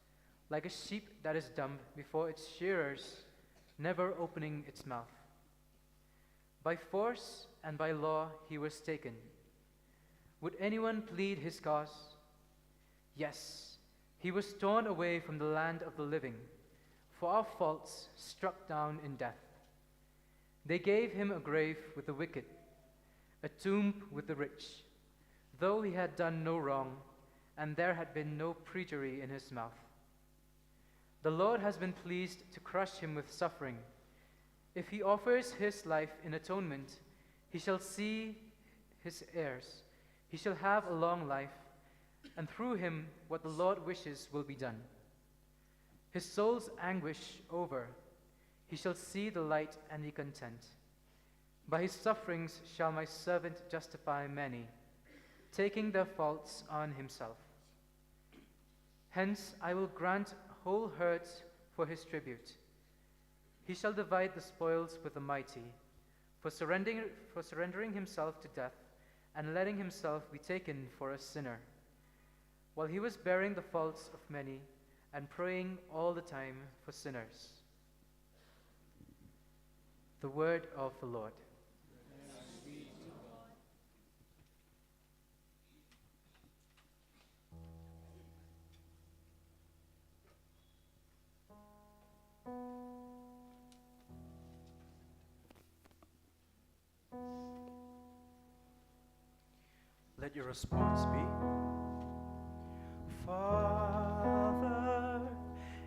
like a sheep that is dumb before its shearers, never opening its mouth. By force and by law he was taken. Would anyone plead his cause? Yes, he was torn away from the land of the living, for our faults, struck down in death. They gave him a grave with the wicked, a tomb with the rich, though he had done no wrong, and there had been no perjury in his mouth. The Lord has been pleased to crush him with suffering. If he offers his life in atonement, he shall see his heirs. He shall have a long life, and through him what the Lord wishes will be done. His soul's anguish over, he shall see the light and be content. By his sufferings shall my servant justify many, taking their faults on himself. Hence I will grant whole herds for his tribute. He shall divide the spoils with the mighty, for surrendering himself to death and letting himself be taken for a sinner, while he was bearing the faults of many and praying all the time for sinners. The word of the Lord. Let your response be, Father,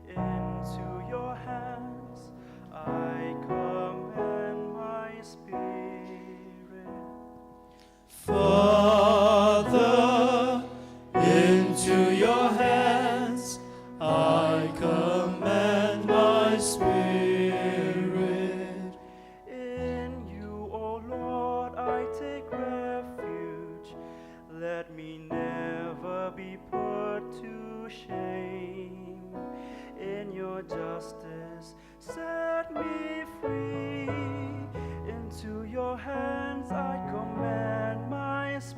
into your hands I commend my spirit. Father, into your hands I commend my spirit. In you, O Lord, I take refuge. Let me never be put to shame. In your justice, set me free. Into your hands I commend my spirit.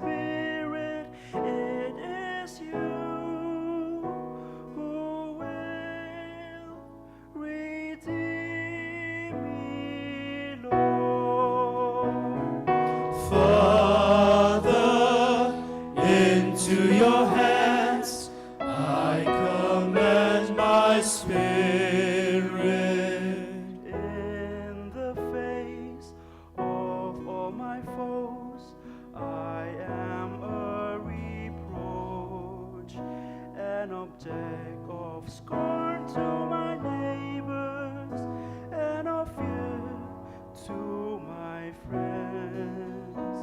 my spirit. In the face of all my foes, I am a reproach, an object of scorn to my neighbors, and of fear to my friends.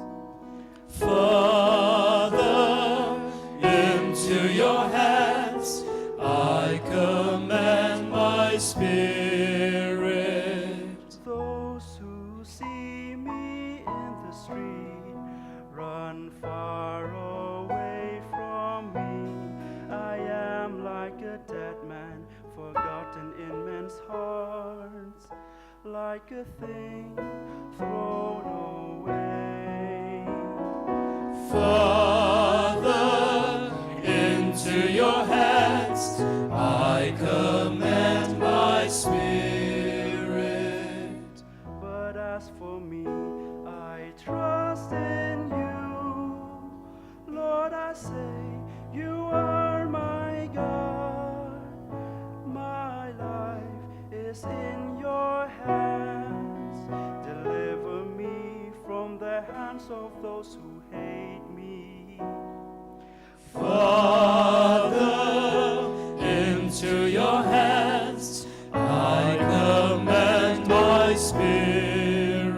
Father, into your hands I commend my spirit. Those who see me in the street run far away from me. I am like a dead man, forgotten in men's hearts, like a thing thrown away. Father, into your hands I commend my spirit. But as for me, I trust in you. Lord, I say, you are my God. My life is in your hands. Deliver me from the hands of those who hate me. Father, into your hands I commend my spirit.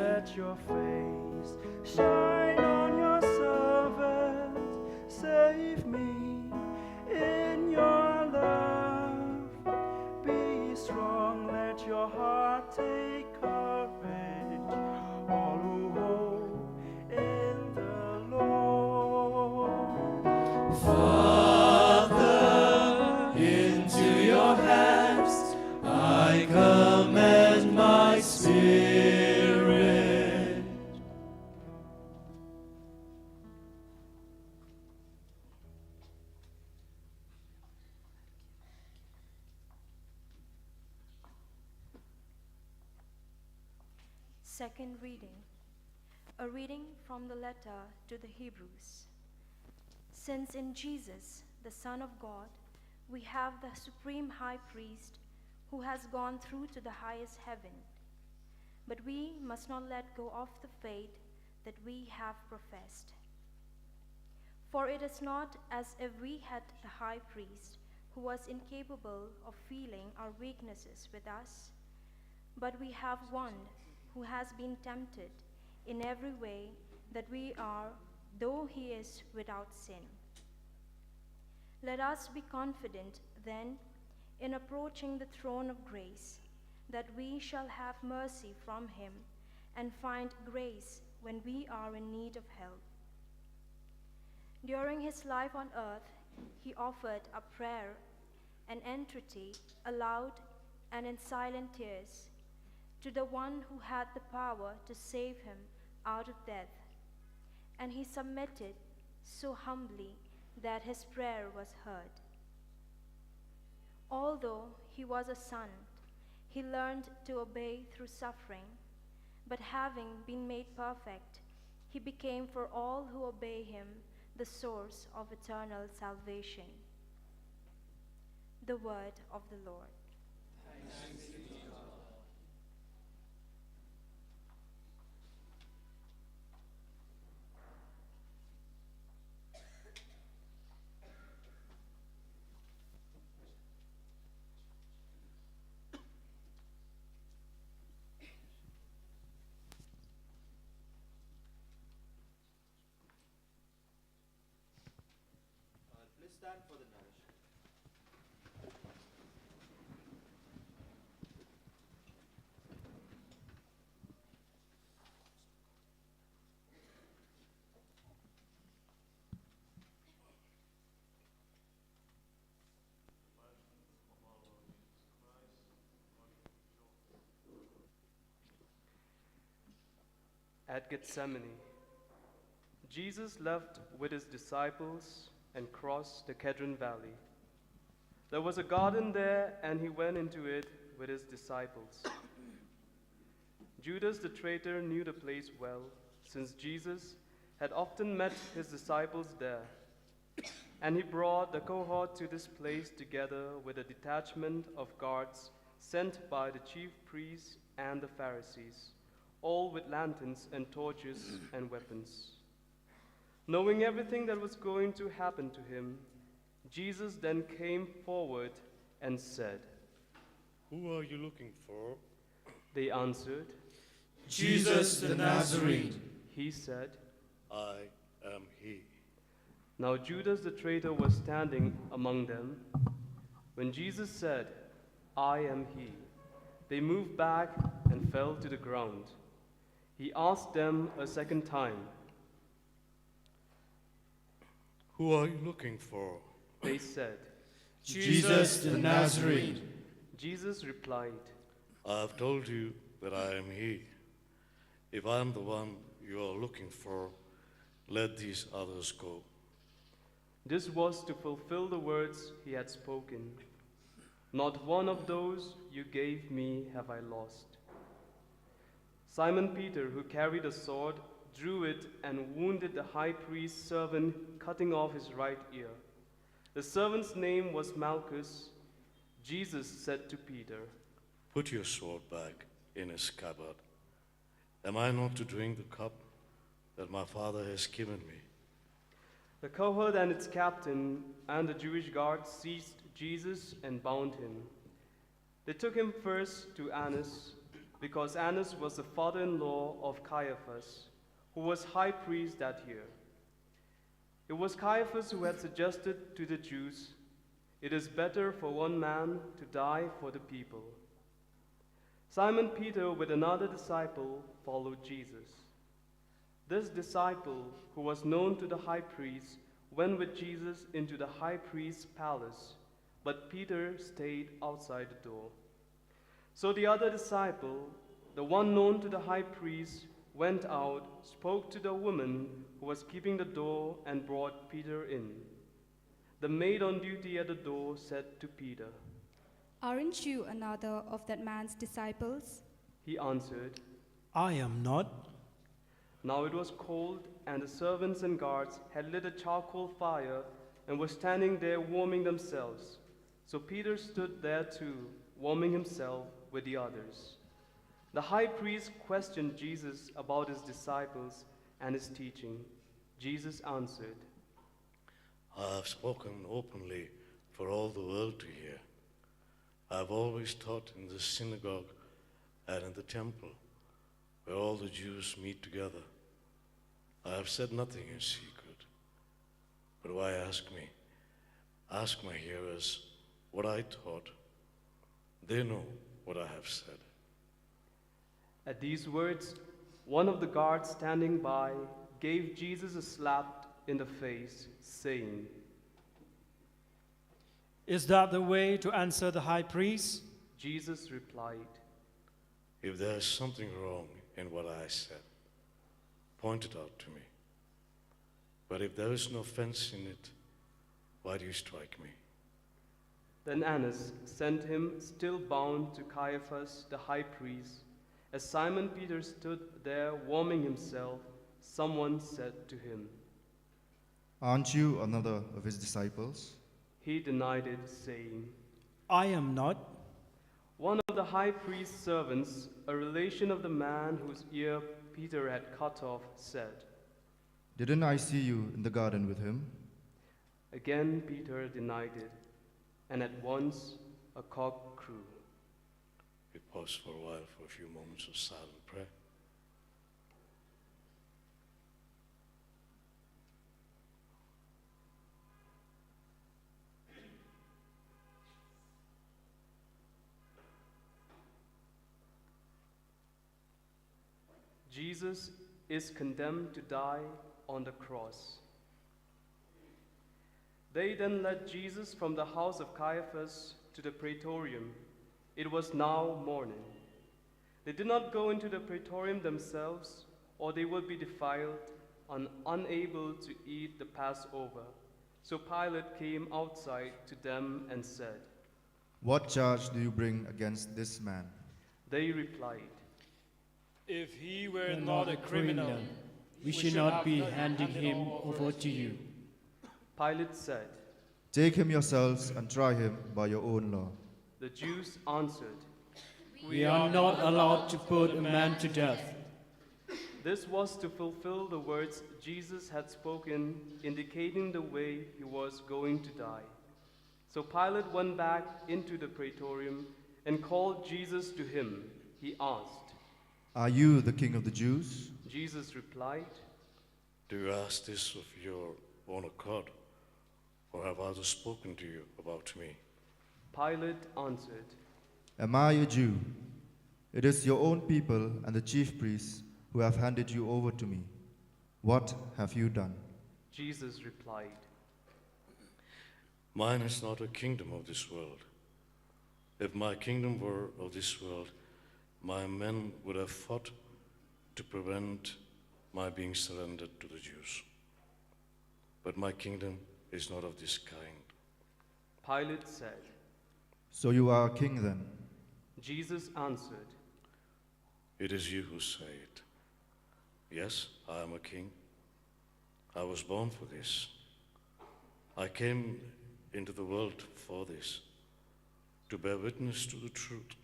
Let your face shine on your servant. Save me in your love. Be strong, let your heart take courage. All who hope in the Lord. Father, into your hands I commend my spirit. Second reading. A reading from the letter to the Hebrews. Since in Jesus, the Son of God, we have the supreme high priest who has gone through to the highest heaven, but we must not let go of the faith that we have professed. For it is not as if we had a high priest who was incapable of feeling our weaknesses with us, but we have one who has been tempted in every way that we are, though he is without sin. Let us be confident, then, in approaching the throne of grace, that we shall have mercy from him and find grace when we are in need of help. During his life on earth, he offered up prayer and entreaty aloud and in silent tears to the one who had the power to save him out of death, and he submitted so humbly that his prayer was heard. Although he was a son, he learned to obey through suffering, but having been made perfect, he became for all who obey him the source of eternal salvation. The word of the Lord. Thanks be to God. Please stand for the narration. At Gethsemane, Jesus left with his disciples and crossed the Kedron Valley. There was a garden there, and he went into it with his disciples. Judas the traitor knew the place well, since Jesus had often met his disciples there. And he brought the cohort to this place together with a detachment of guards sent by the chief priests and the Pharisees, all with lanterns and torches and weapons. Knowing everything that was going to happen to him, Jesus then came forward and said, "Who are you looking for?" They answered, Jesus the Nazarene. He said, "I am he." Now Judas the traitor was standing among them. When Jesus said, "I am he," they moved back and fell to the ground. He asked them a second time, "Who are you looking for?" They said, Jesus the Nazarene. Jesus replied, "I have told you that I am he. If I am the one you are looking for, let these others go." This was to fulfill the words he had spoken. Not one of those you gave me have I lost. Simon Peter, who carried a sword, drew it and wounded the high priest's servant, cutting off his right ear. The servant's name was Malchus. Jesus said to Peter, "Put your sword back in its scabbard. Am I not to drink the cup that my Father has given me?" The cohort and its captain and the Jewish guards seized Jesus and bound him. They took him first to Annas, because Annas was the father-in-law of Caiaphas, who was high priest that year. It was Caiaphas who had suggested to the Jews, "It is better for one man to die for the people." Simon Peter with another disciple followed Jesus. This disciple, who was known to the high priest, went with Jesus into the high priest's palace, but Peter stayed outside the door. So the other disciple, the one known to the high priest, went out, spoke to the woman who was keeping the door, and brought Peter in. The maid on duty at the door said to Peter, "Aren't you another of that man's disciples?" He answered, I am not. Now it was cold, and the servants and guards had lit a charcoal fire and were standing there warming themselves. So Peter stood there too, warming himself with the others. The high priest questioned Jesus about his disciples and his teaching. Jesus answered, "I have spoken openly for all the world to hear. I have always taught in the synagogue and in the temple, where all the Jews meet together. I have said nothing in secret. But why ask me? Ask my hearers what I taught. They know what I have said." At these words, one of the guards standing by gave Jesus a slap in the face, saying, Is that the way to answer the high priest? Jesus replied, "If there is something wrong in what I said, point it out to me. But if there is no offense in it, why do you strike me?" Then Annas sent him, still bound, to Caiaphas the high priest. As Simon Peter stood there warming himself, someone said to him, "Aren't you another of his disciples?" He denied it, saying, I am not. One of the high priest's servants, a relation of the man whose ear Peter had cut off, said, "Didn't I see you in the garden with him?" Again Peter denied it, and at once a cock crew. We pause for a while for a few moments of silent prayer. Jesus is condemned to die on the cross. They then led Jesus from the house of Caiaphas to the praetorium. It was now morning. They did not go into the praetorium themselves, or they would be defiled and unable to eat the Passover. So Pilate came outside to them and said, "What charge do you bring against this man?" They replied, If he were not a criminal, we should not be handing him over to you. Pilate said, "Take him yourselves and try him by your own law." The Jews answered, "We are not allowed to put a man to death." This was to fulfill the words Jesus had spoken, indicating the way he was going to die. So Pilate went back into the praetorium and called Jesus to him. He asked, "Are you the king of the Jews?" Jesus replied, Do you ask this of your own accord, or have others spoken to you about me? Pilate answered, "Am I a Jew? It is your own people and the chief priests who have handed you over to me. What have you done?" Jesus replied, Mine is not a kingdom of this world. If my kingdom were of this world, my men would have fought to prevent my being surrendered to the Jews. But my kingdom is not of this kind. Pilate said, "So you are a king then?" Jesus answered, It is you who say it. Yes, I am a king. I was born for this. I came into the world for this, to bear witness to the truth.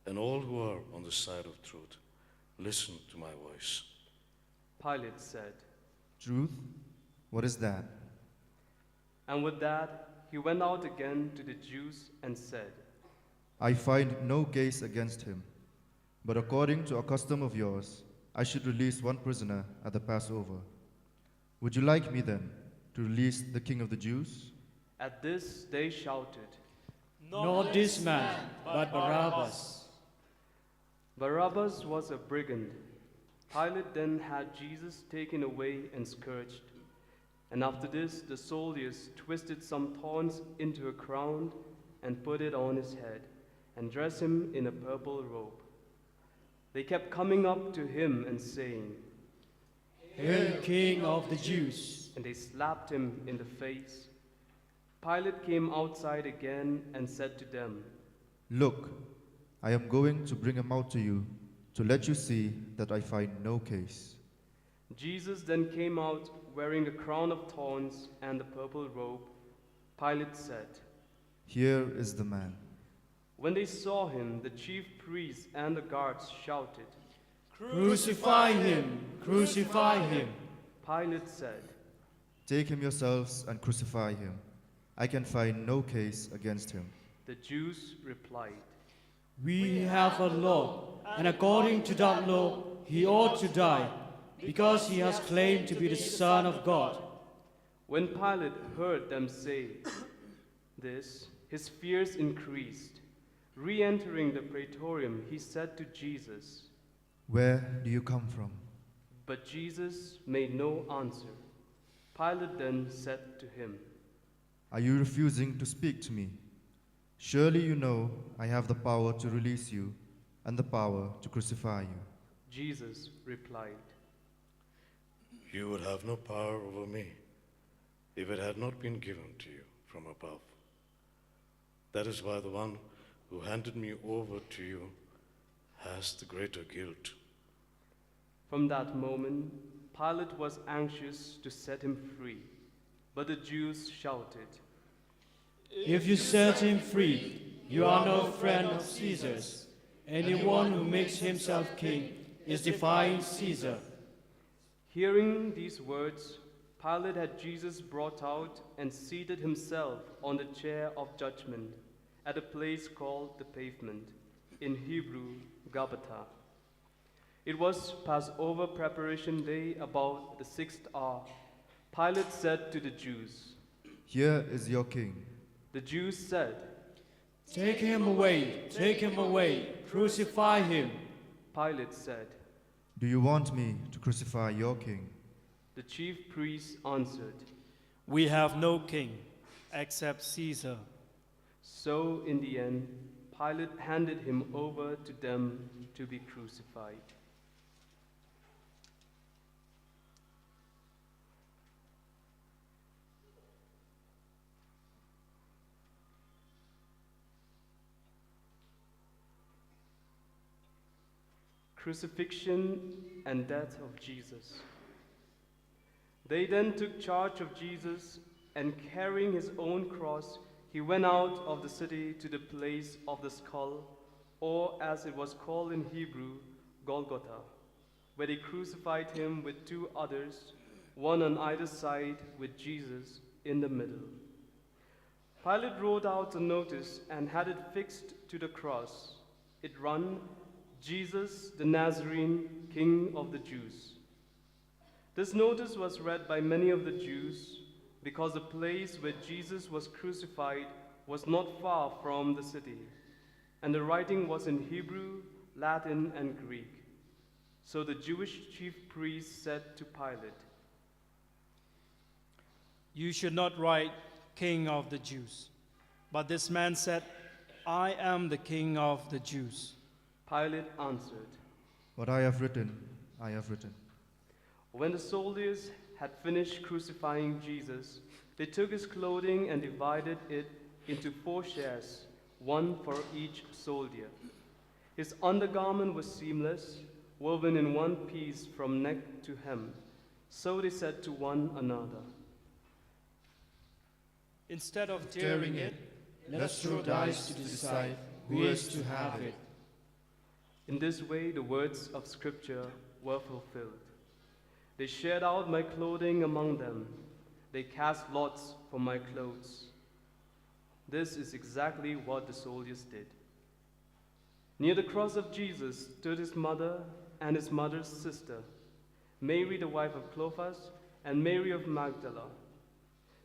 And all who are on the side of truth, listen to my voice. Pilate said, "Truth? What is that?" and with that he went out again to the Jews and said, "I find no case against him, but according to a custom of yours, I should release one prisoner at the Passover. Would you like me then to release the king of the Jews?" At this they shouted, "Not this man, but Barabbas." Barabbas was a brigand. Pilate then had Jesus taken away and scourged. And after this, the soldiers twisted some thorns into a crown and put it on his head, and dressed him in a purple robe. They kept coming up to him and saying, "Hail, King of the Jews!" And they slapped him in the face. Pilate came outside again and said to them, "Look, I am going to bring him out to you, to let you see that I find no case." Jesus then came out wearing a crown of thorns and the purple robe. Pilate said, "Here is the man." When they saw him, the chief priests and the guards shouted, "Crucify him! Crucify him!" Pilate said, "Take him yourselves and crucify him. I can find no case against him." The Jews replied, "We have a law, and according to that law, he ought to die, because he has claimed to be the Son of God." When Pilate heard them say this, his fears increased. Re-entering the praetorium, he said to Jesus, "Where do you come from?" But Jesus made no answer. Pilate then said to him, "Are you refusing to speak to me? Surely you know I have the power to release you and the power to crucify you." Jesus replied, You would have no power over me if it had not been given to you from above. That is why the one who handed me over to you has the greater guilt. From that moment, Pilate was anxious to set him free, but the Jews shouted, "If you set him free, you are no friend of Caesar's. Anyone who makes himself king is defying Caesar." Hearing these words, Pilate had Jesus brought out and seated himself on the chair of judgment at a place called the Pavement, in Hebrew, Gabbatha. It was Passover preparation day, about the 6th hour. Pilate said to the Jews, "Here is your king." The Jews said, "Take him away, take him away, crucify him." Pilate said, "Do you want me to crucify your king?" The chief priests answered, "We have no king except Caesar." So in the end, Pilate handed him over to them to be crucified. Crucifixion and death of Jesus. They then took charge of Jesus, and carrying his own cross, he went out of the city to the place of the skull, or as it was called in Hebrew, Golgotha, where they crucified him with two others, one on either side, with Jesus in the middle. Pilate wrote out a notice and had it fixed to the cross. It ran, Jesus the Nazarene, King of the Jews. This notice was read by many of the Jews because the place where Jesus was crucified was not far from the city, and the writing was in Hebrew, Latin, and Greek. So the Jewish chief priests said to Pilate, "You should not write King of the Jews." But this man said, "I am the King of the Jews." Pilate answered, "What I have written, I have written." When the soldiers had finished crucifying Jesus, they took his clothing and divided it into 4 shares, one for each soldier. His undergarment was seamless, woven in one piece from neck to hem. So they said to one another, "Instead of tearing it, let's throw dice to decide who is to have it." In this way, the words of Scripture were fulfilled. They shared out my clothing among them. They cast lots for my clothes. This is exactly what the soldiers did. Near the cross of Jesus stood his mother and his mother's sister, Mary the wife of Clopas, and Mary of Magdala.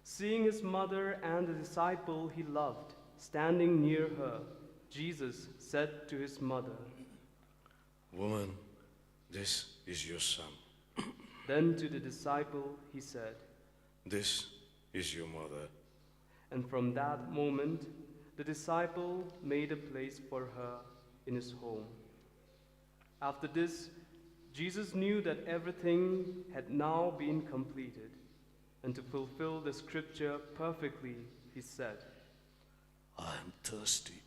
Seeing his mother and the disciple he loved standing near her, Jesus said to his mother, "Woman, this is your son." Then to the disciple he said, "This is your mother." And from that moment, the disciple made a place for her in his home. After this, Jesus knew that everything had now been completed, and to fulfill the Scripture perfectly, he said, "I am thirsty."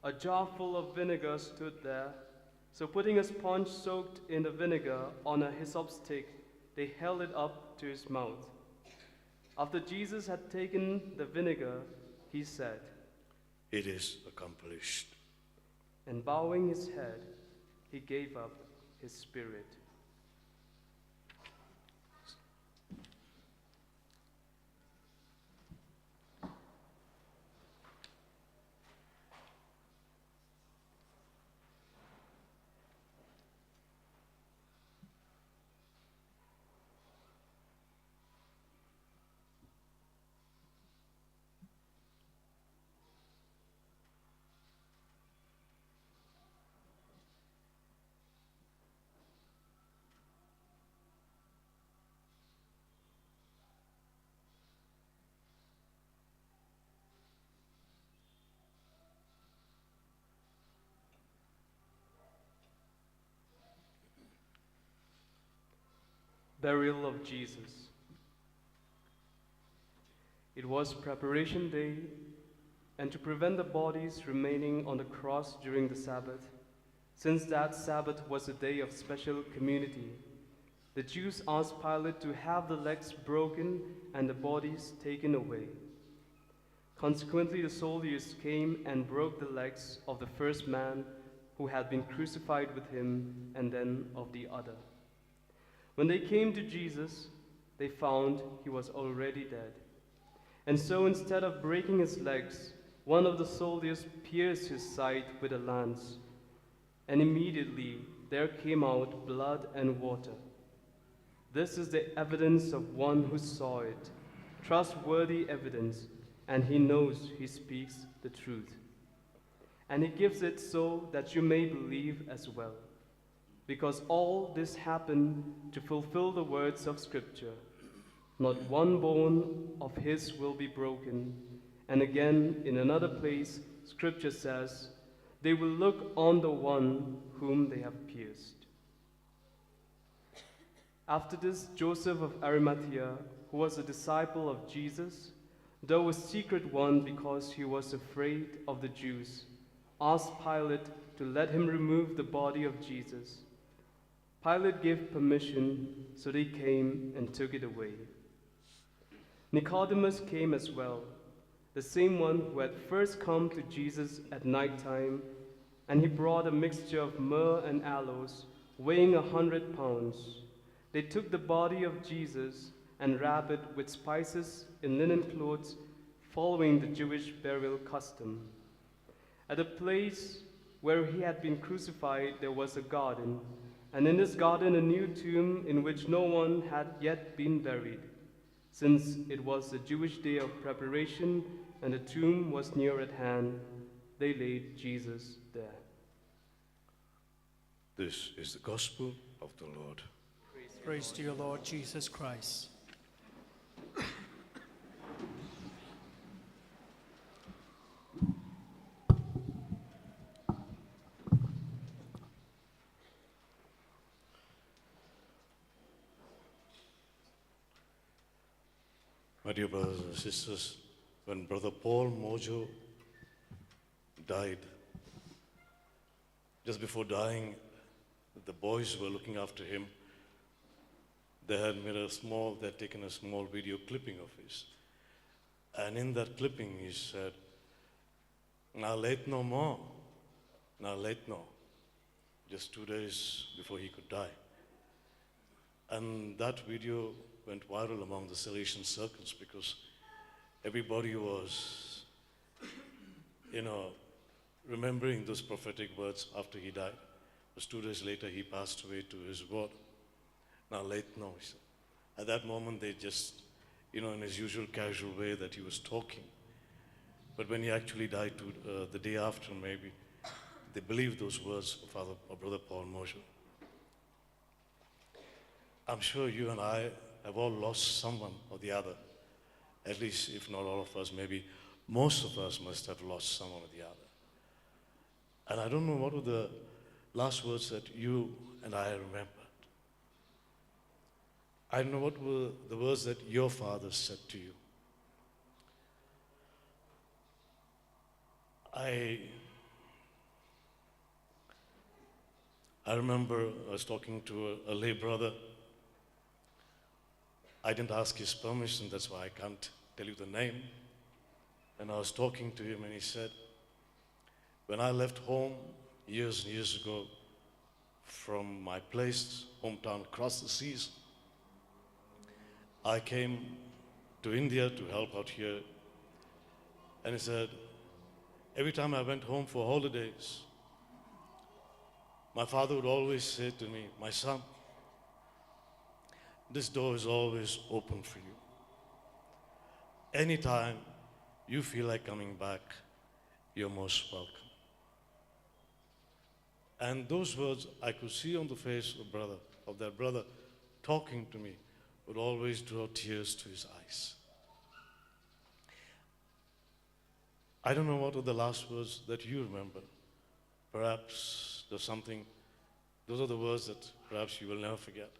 A jar full of vinegar stood there, so putting a sponge soaked in the vinegar on a hyssop stick, they held it up to his mouth. After Jesus had taken the vinegar, he said, "It is accomplished." And bowing his head, he gave up his spirit. Burial of Jesus. It was preparation day, and to prevent the bodies remaining on the cross during the Sabbath, since that Sabbath was a day of special community, the Jews asked Pilate to have the legs broken and the bodies taken away. Consequently, the soldiers came and broke the legs of the first man who had been crucified with him, and then of the other. When they came to Jesus, they found he was already dead. And so instead of breaking his legs, one of the soldiers pierced his side with a lance, and immediately there came out blood and water. This is the evidence of one who saw it, trustworthy evidence, and he knows he speaks the truth. And he gives it so that you may believe as well. Because all this happened to fulfill the words of Scripture. Not one bone of his will be broken. And again, in another place, Scripture says, they will look on the one whom they have pierced. After this, Joseph of Arimathea, who was a disciple of Jesus, though a secret one because he was afraid of the Jews, asked Pilate to let him remove the body of Jesus. Pilate gave permission, so they came and took it away. Nicodemus came as well, the same one who had first come to Jesus at night time, and he brought a mixture of myrrh and aloes, weighing 100 pounds. They took the body of Jesus and wrapped it with spices in linen clothes, following the Jewish burial custom. At the place where he had been crucified, there was a garden, and in this garden a new tomb in which no one had yet been buried. Since it was the Jewish day of preparation and the tomb was near at hand, they laid Jesus there. This is the gospel of the Lord. Praise to you, Lord Jesus Christ. My dear brothers and sisters, when Brother Paul Mojo died, just before dying, the boys were looking after him. They had taken a small video clipping of his. And in that clipping he said, "Now late no more, now late no," just 2 days before he could die. And that video went viral among the Salesian circles because everybody was, remembering those prophetic words after he died. It was 2 days later he passed away to his word. Now late no, he said. At that moment they just, in his usual casual way that he was talking. But when he actually died the day after, maybe, they believed those words of Brother Paul Mojo. I'm sure you and I have all lost someone or the other. At least, if not all of us, maybe most of us must have lost someone or the other. And I don't know what were the last words that you and I remembered. I don't know what were the words that your father said to you. I remember I was talking to a lay brother. I didn't ask his permission, that's why I can't tell you the name. And I was talking to him and he said, when I left home years and years ago from my place, hometown across the seas, I came to India to help out here. And he said, every time I went home for holidays, my father would always say to me, "My son, this door is always open for you. Anytime you feel like coming back, you're most welcome." And those words I could see on the face of that brother talking to me would always draw tears to his eyes. I don't know what are the last words that you remember. Perhaps there's something, those are the words that perhaps you will never forget.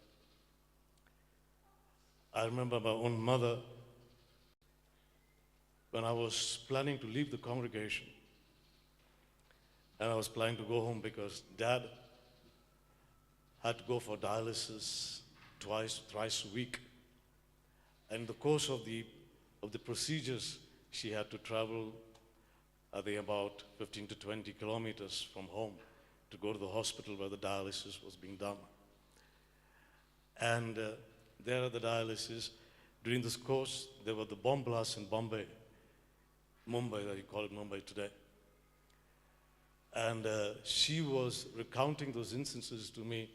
I remember my own mother when I was planning to leave the congregation and I was planning to go home because Dad had to go for dialysis thrice a week. And in the course of the procedures, she had to travel, I think, about 15 to 20 kilometers from home to go to the hospital where the dialysis was being done. And there at the dialysis, during this course, there were the bomb blasts in Mumbai, you call it Mumbai today. And she was recounting those instances to me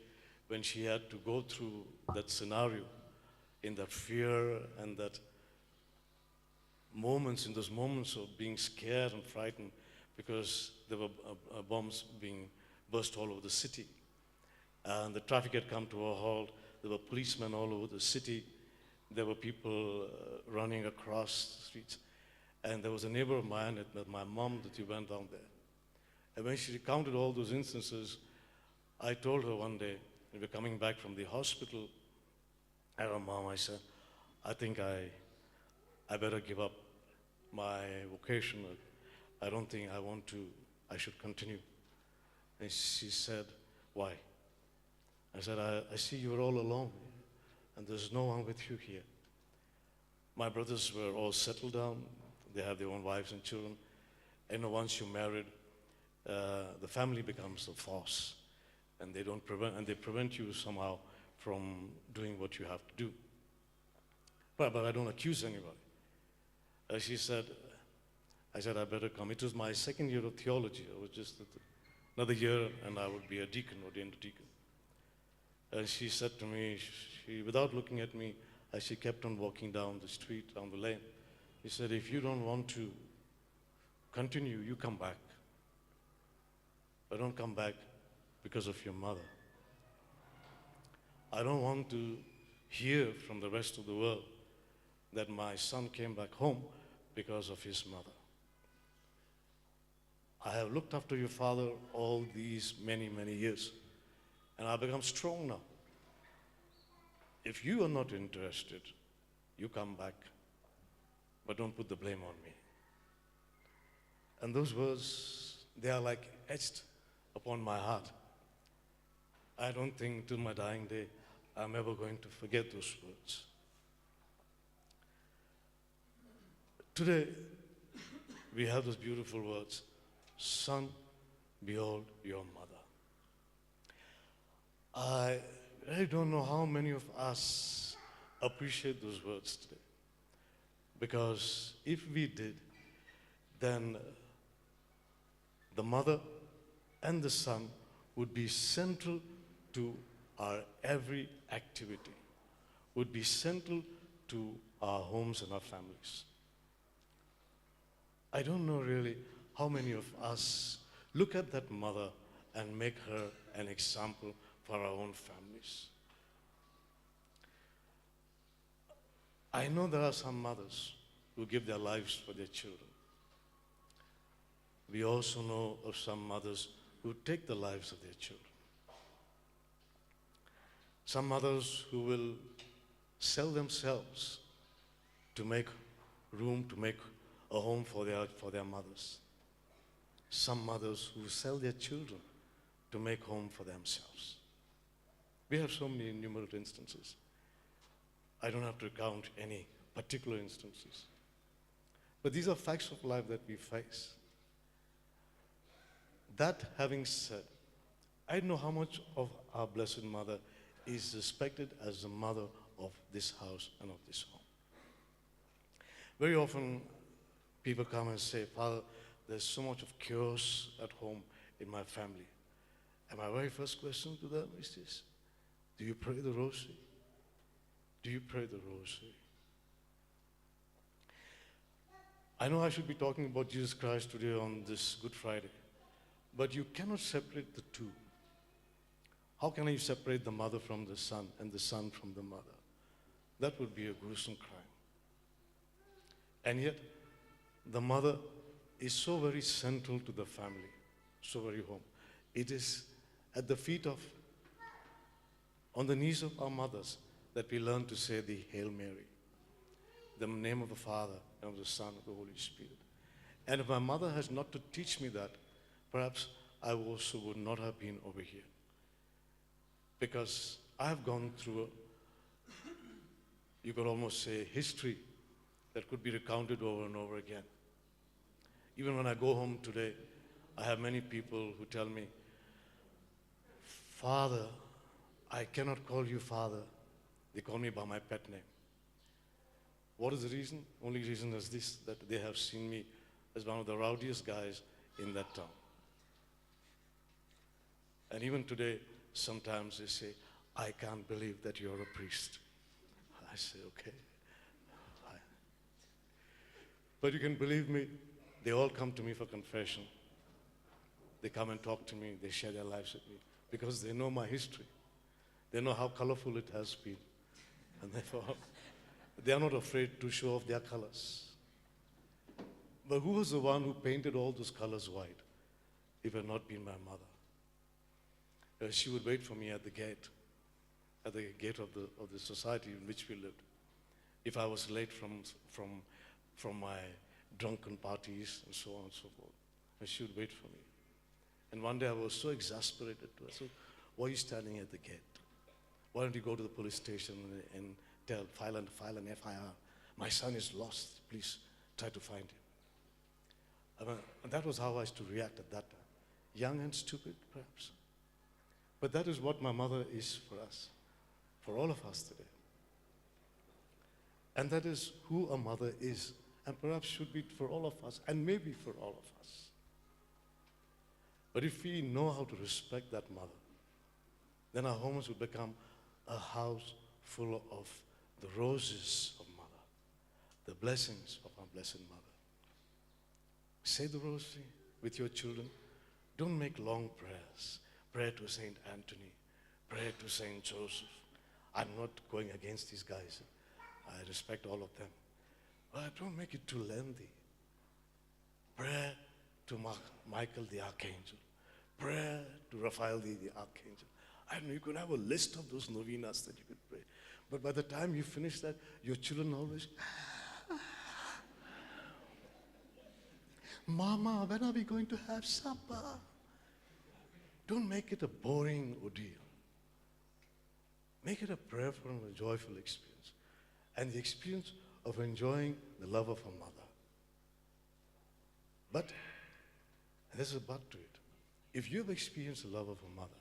when she had to go through that scenario, in that fear and that in those moments of being scared and frightened because there were bombs being burst all over the city. And the traffic had come to a halt. There were policemen all over the city. There were people running across the streets. And there was a neighbor of mine met my mom that he went down there. And when she recounted all those instances, I told her one day, we were coming back from the hospital, and her mom, I said, I think I better give up my vocation. I don't think I should continue. And she said, why? I said, I see you're all alone, and there's no one with you here. My brothers were all settled down. They have their own wives and children. And once you're married, the family becomes a force, and they prevent you somehow from doing what you have to do. But I don't accuse anybody. She said, I said, I better come. It was my second year of theology. I was just another year, and I would be a deacon, ordained a deacon. And she said to me, without looking at me, as she kept on walking down the street, down the lane, she said, if you don't want to continue, you come back. But don't come back because of your mother. I don't want to hear from the rest of the world that my son came back home because of his mother. I have looked after your father all these many, many years, and I've become strong now. If you are not interested, you come back, but don't put the blame on me. And those words, they are like etched upon my heart. I don't think till my dying day I'm ever going to forget those words. Today, we have those beautiful words, son, behold your mother. I don't know how many of us appreciate those words today. Because if we did, then the mother and the son would be central to our every activity, would be central to our homes and our families. I don't know really how many of us look at that mother and make her an example for our own families. I know there are some mothers who give their lives for their children. We also know of some mothers who take the lives of their children. Some mothers who will sell themselves to make room, to make a home for their mothers. Some mothers who sell their children to make home for themselves. We have so many innumerable instances. I don't have to count any particular instances. But these are facts of life that we face. That having said, I know how much of our Blessed Mother is respected as the mother of this house and of this home. Very often, people come and say, Father, there's so much of chaos at home in my family. And my very first question to them is this: do you pray the rosary? Do you pray the rosary? I know I should be talking about Jesus Christ today on this Good Friday, but you cannot separate the two. How can you separate the mother from the son and the son from the mother? That would be a gruesome crime. And yet, the mother is so very central to the family, so very home. It is at the feet of, on the knees of our mothers, that we learn to say the Hail Mary, the name of the Father, and of the Son, and of the Holy Spirit. And if my mother has not to teach me that, perhaps I also would not have been over here. Because I have gone through, you could almost say, history that could be recounted over and over again. Even when I go home today, I have many people who tell me, Father, I cannot call you Father. They call me by my pet name. What is the reason? Only reason is this, that they have seen me as one of the rowdiest guys in that town. And even today, sometimes they say, I can't believe that you're a priest. I say, okay. But you can believe me, they all come to me for confession. They come and talk to me, they share their lives with me, because they know my history. They know how colorful it has been. And therefore, they are not afraid to show off their colors. But who was the one who painted all those colors white? It had not been my mother. She would wait for me at the gate of the society in which we lived. If I was late from my drunken parties and so on and so forth, and she would wait for me. And one day I was so exasperated to her. So, why are you standing at the gate? Why don't you go to the police station and file an FIR? My son is lost. Please try to find him. And that was how I used to react at that time. Young and stupid, perhaps. But that is what my mother is for us, for all of us today. And that is who a mother is, and perhaps should be for all of us, and maybe for all of us. But if we know how to respect that mother, then our homes will become a house full of the roses of mother, the blessings of our blessed mother. Say the rosary with your children. Don't make long prayers. Pray to Saint Anthony. Pray to Saint Joseph. I'm not going against these guys. I respect all of them. But don't make it too lengthy. Pray to Michael the Archangel. Pray to Raphael the Archangel. I know you could have a list of those novenas that you could pray. But by the time you finish that, your children always, Mama, when are we going to have supper? Don't make it a boring ordeal. Make it a prayerful and a joyful experience. And the experience of enjoying the love of a mother. But, and there's a but to it, if you've experienced the love of a mother,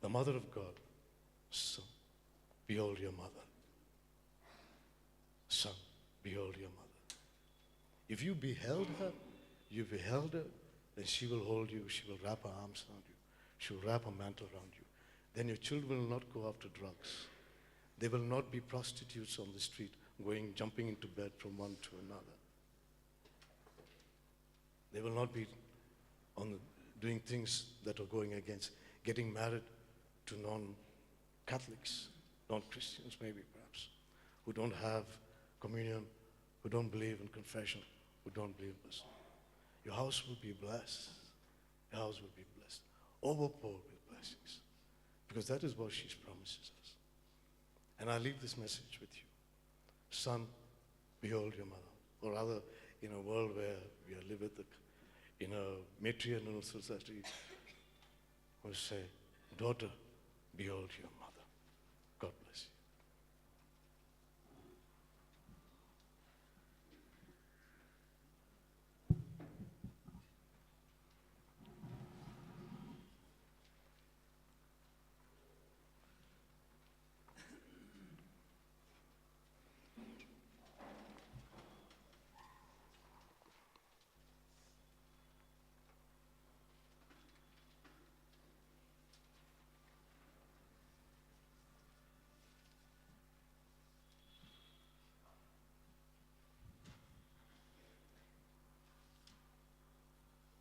the mother of God, son, behold your mother. Son, behold your mother. If you beheld her, then she will hold you, she will wrap her arms around you, she will wrap her mantle around you. Then your children will not go after drugs. They will not be prostitutes on the street, jumping into bed from one to another. They will not be doing things that are going against, getting married to non-Catholics, non-Christians maybe perhaps, who don't have communion, who don't believe in confession, who don't believe in this. Your house will be blessed. Your house will be blessed. Overpowered with blessings. Because that is what she promises us. And I leave this message with you. Son, behold your mother. Or rather, in a world where we live in a matriarchal society, we say, daughter, behold your mother. God bless you.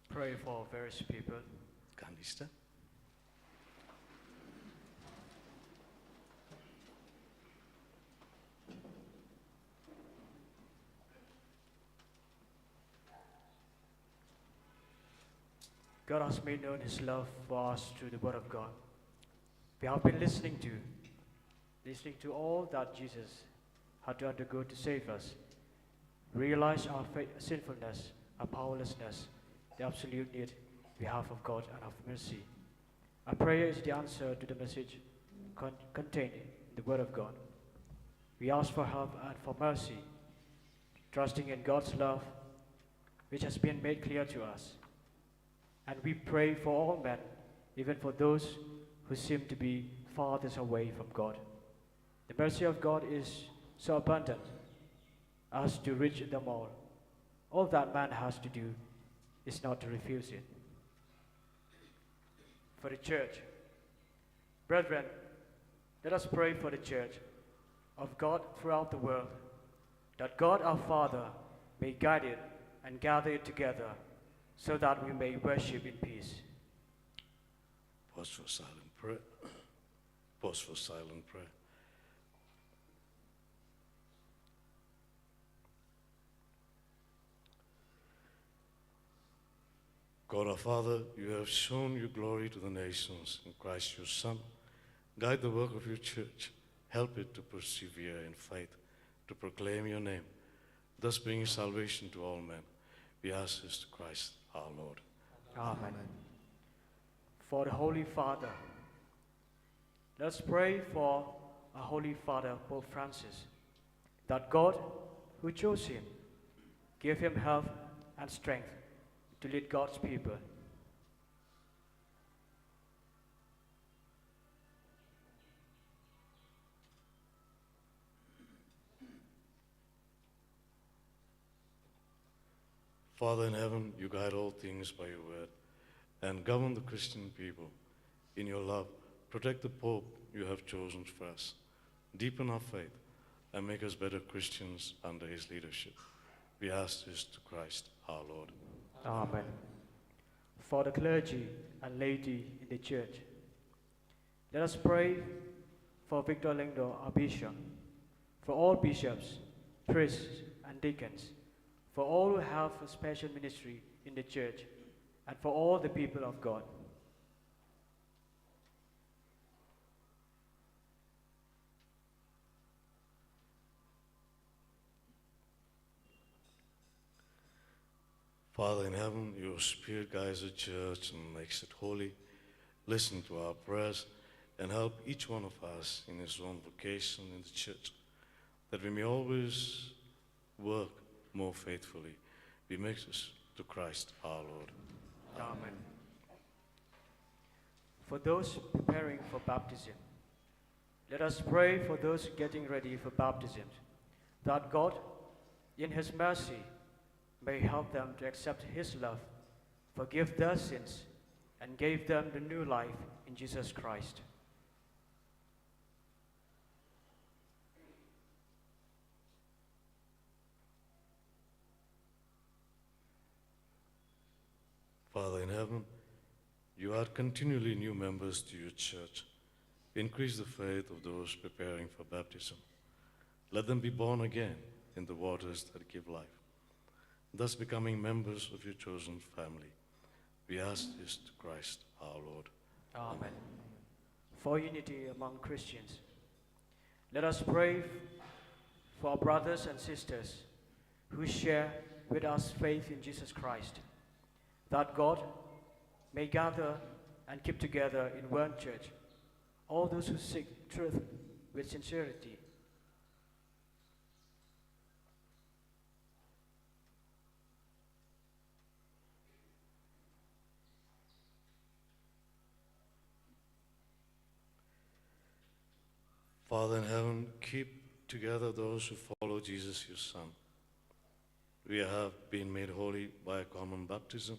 Pray for various people. Kanista. God has made known His love for us through the Word of God. We have been listening to all that Jesus had to undergo to save us. Realize our sinfulness, our powerlessness, the absolute need we have of God and of mercy. Our prayer is the answer to the message contained in the Word of God. We ask for help and for mercy, trusting in God's love, which has been made clear to us. And we pray for all men, even for those who seem to be farthest away from God. The mercy of God is so abundant as to reach them all. All that man has to do is not to refuse it. For the church, brethren, let us pray for the church of God throughout the world, that God our Father may guide it and gather it together, so that we may worship in peace. Pause for silent prayer. Pause for silent prayer. God our Father, you have shown your glory to the nations in Christ your Son. Guide the work of your church. Help it to persevere in faith, to proclaim your name, thus bringing salvation to all men. We ask this to Christ our Lord. Amen. For the Holy Father, Let's pray for our Holy Father, Pope Francis, that God, who chose him, give him health and strength to lead God's people. Father in heaven, you guide all things by your word and govern the Christian people. In your love, protect the Pope you have chosen for us. Deepen our faith and make us better Christians under his leadership. We ask this to Christ our Lord. Amen. For the clergy and laity in the church, let us pray for Victor Lingdo, our bishop, for all bishops, priests, and deacons, for all who have a special ministry in the church, and for all the people of God. Father in heaven, your Spirit guides the church and makes it holy. Listen to our prayers and help each one of us in his own vocation in the church, that we may always work more faithfully. We make this to Christ our Lord. Amen. For those preparing for baptism, let us pray for those getting ready for baptism, that God, in his mercy, may help them to accept his love, forgive their sins, and give them the new life in Jesus Christ. Father in heaven, you add continually new members to your church. Increase the faith of those preparing for baptism. Let them be born again in the waters that give life, thus becoming members of your chosen family. We ask this to Christ our Lord. Amen. For unity among Christians, let us pray for our brothers and sisters who share with us faith in Jesus Christ, that God may gather and keep together in one church all those who seek truth with sincerity. Father in heaven, keep together those who follow Jesus, your Son. We have been made holy by a common baptism.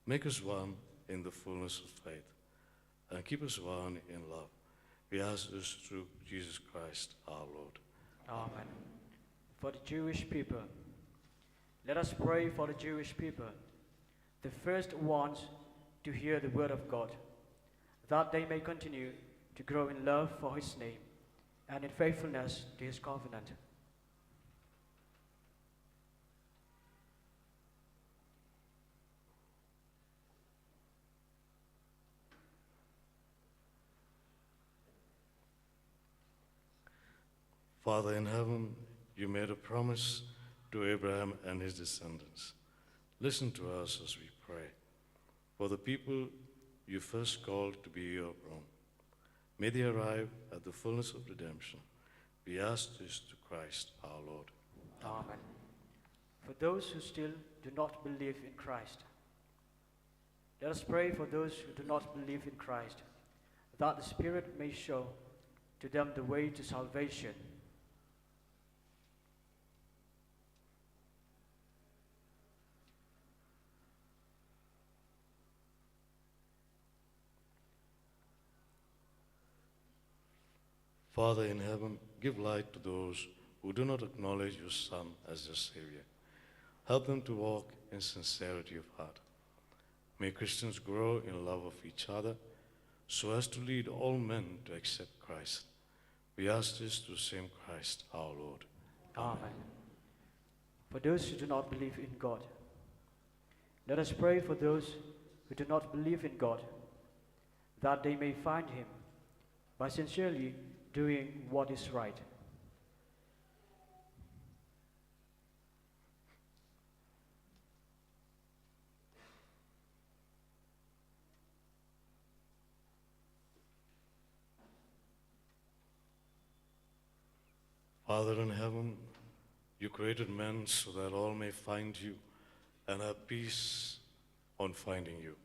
Make us one in the fullness of faith, and keep us one in love. We ask this through Jesus Christ our Lord. Amen. For the Jewish people, let us pray for the Jewish people, the first ones to hear the word of God, that they may continue to grow in love for his name and in faithfulness to his covenant. Father in heaven, you made a promise to Abraham and his descendants. Listen to us as we pray. For the people you first called to be your own, may they arrive at the fullness of redemption. We ask this to Christ our Lord. Amen. For those who still do not believe in Christ, let us pray for those who do not believe in Christ, that the Spirit may show to them the way to salvation. Father in heaven, give light to those who do not acknowledge your Son as their Savior. Help them to walk in sincerity of heart. May Christians grow in love of each other so as to lead all men to accept Christ. We ask this through the same Christ our Lord. Amen. For those who do not believe in God, let us pray for those who do not believe in God, that they may find him by sincerely doing what is right. Father in heaven, you created men so that all may find you and have peace on finding you.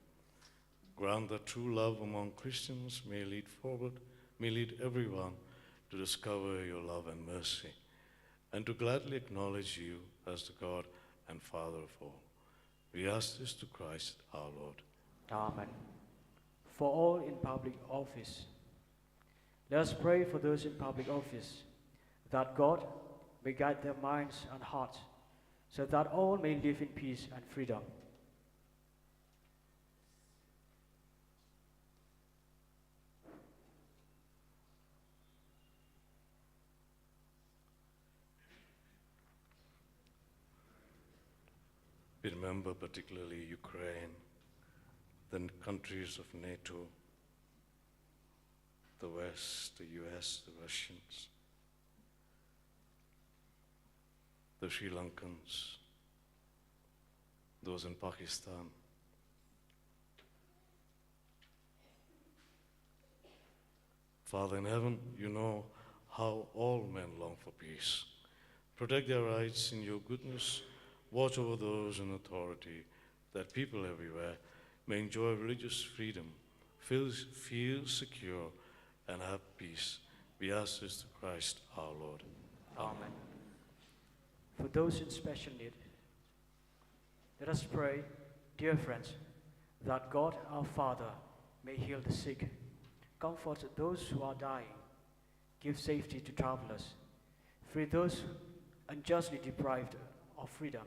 Grant that true love among Christians may lead everyone to discover your love and mercy, and to gladly acknowledge you as the God and Father of all. We ask this to Christ our Lord. Amen. For all in public office, let us pray for those in public office, that God may guide their minds and hearts, so that all may live in peace and freedom. We remember particularly Ukraine, the countries of NATO, the West, the US, the Russians, the Sri Lankans, those in Pakistan. Father in heaven, you know how all men long for peace. Protect their rights in your goodness. Watch over those in authority, that people everywhere may enjoy religious freedom, feel secure, and have peace. We ask this to Christ our Lord. Amen. For those in special need, let us pray, dear friends, that God our Father may heal the sick, comfort those who are dying, give safety to travelers, free those unjustly deprived of freedom,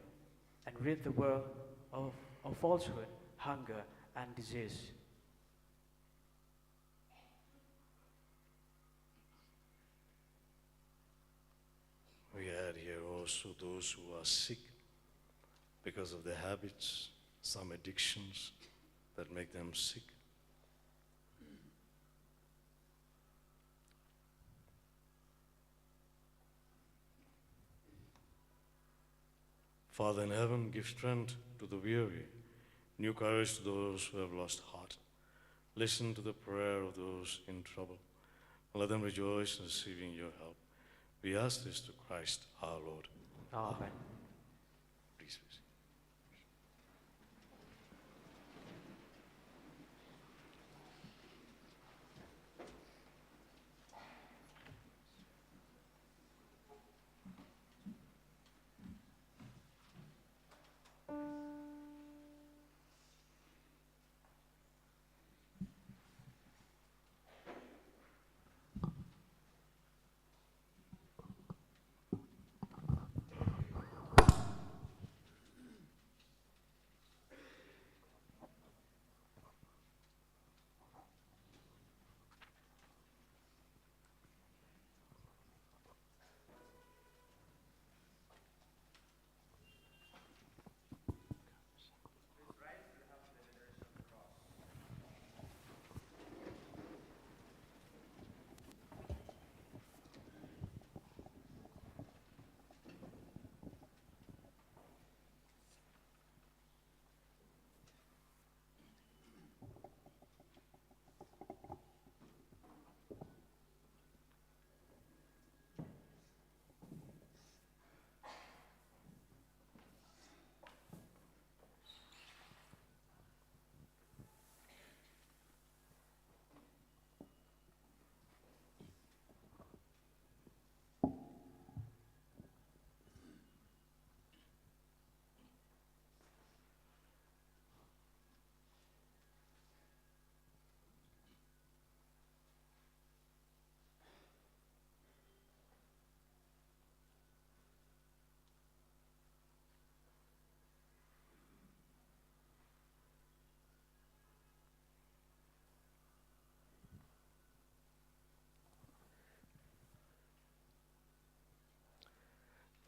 and rid the world of falsehood, hunger, and disease. We add here also those who are sick because of their habits, some addictions that make them sick. Father in heaven, give strength to the weary, new courage to those who have lost heart. Listen to the prayer of those in trouble. Let them rejoice in receiving your help. We ask this to Christ our Lord. Amen. Please be seated.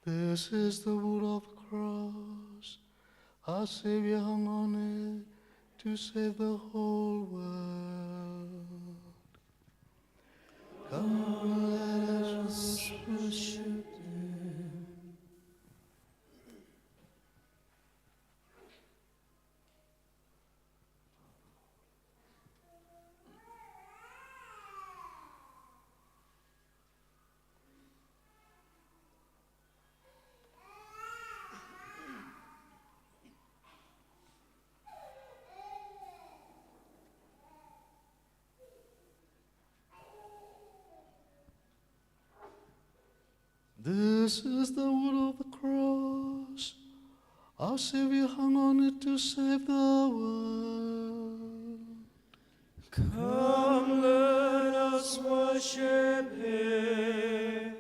This is the wood of the cross, our Savior hung on it to save the whole world. Come, let us worship Him. This is the wood of the cross. Our Savior hung on it to save the world. Come, let us worship Him.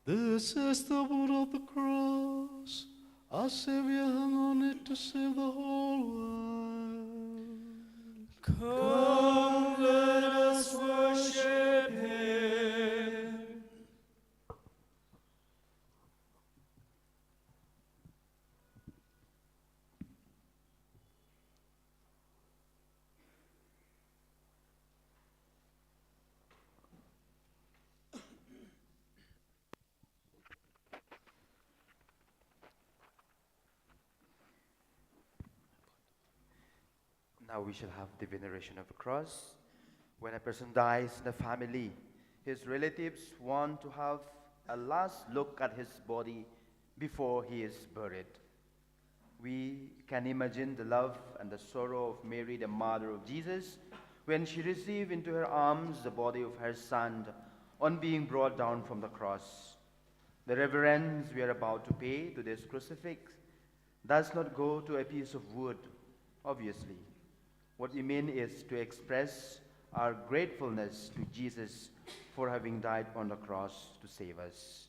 This is the wood of the cross. Our Savior hung on it to save the whole world. Come, let us worship Him. Now we shall have the veneration of the cross. When a person dies in a family, his relatives want to have a last look at his body before he is buried. We can imagine the love and the sorrow of Mary, the mother of Jesus, when she received into her arms the body of her son on being brought down from the cross. The reverence we are about to pay to this crucifix does not go to a piece of wood, obviously. What we mean is to express our gratefulness to Jesus for having died on the cross to save us.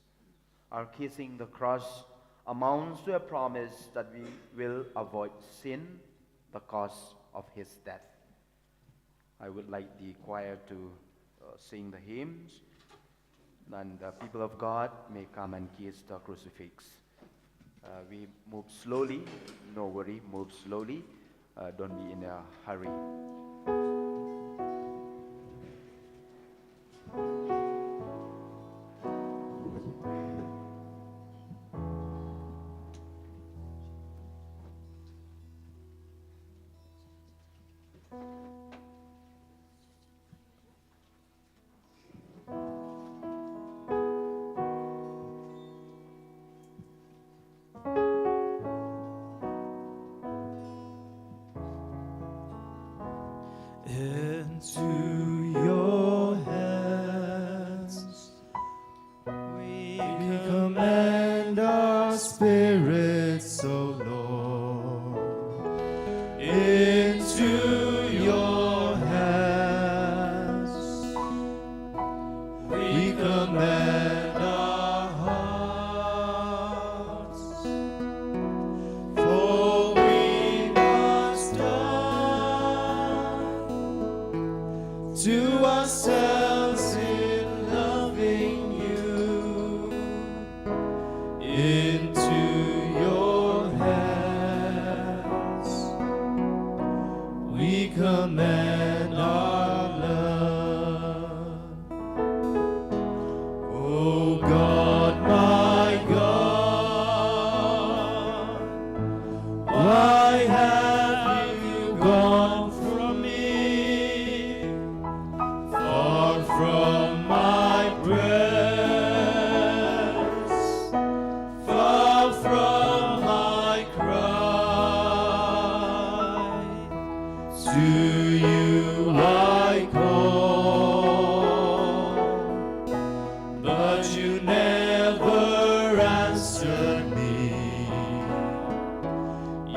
Our kissing the cross amounts to a promise that we will avoid sin, the cause of his death. I would like the choir to sing the hymns, and the people of God may come and kiss the crucifix. We move slowly, no worry, move slowly. Don't be in a hurry. Into your hands we commend our spirits, O Lord. Into your hands we commend our hearts, for we must to ourselves in loving you. Into your hands we commend our love. O God, my God, why have you gone from me? Far from my breast, far from my cry, to you I call, but you never answered me.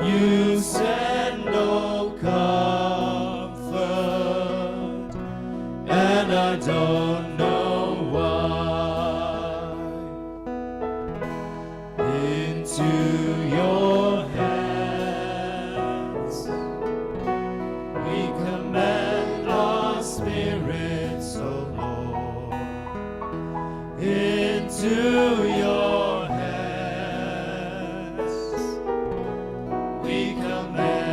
You send no comfort, and I don't know why. Into your hands we commend our spirits, O Lord. Into your hands we commend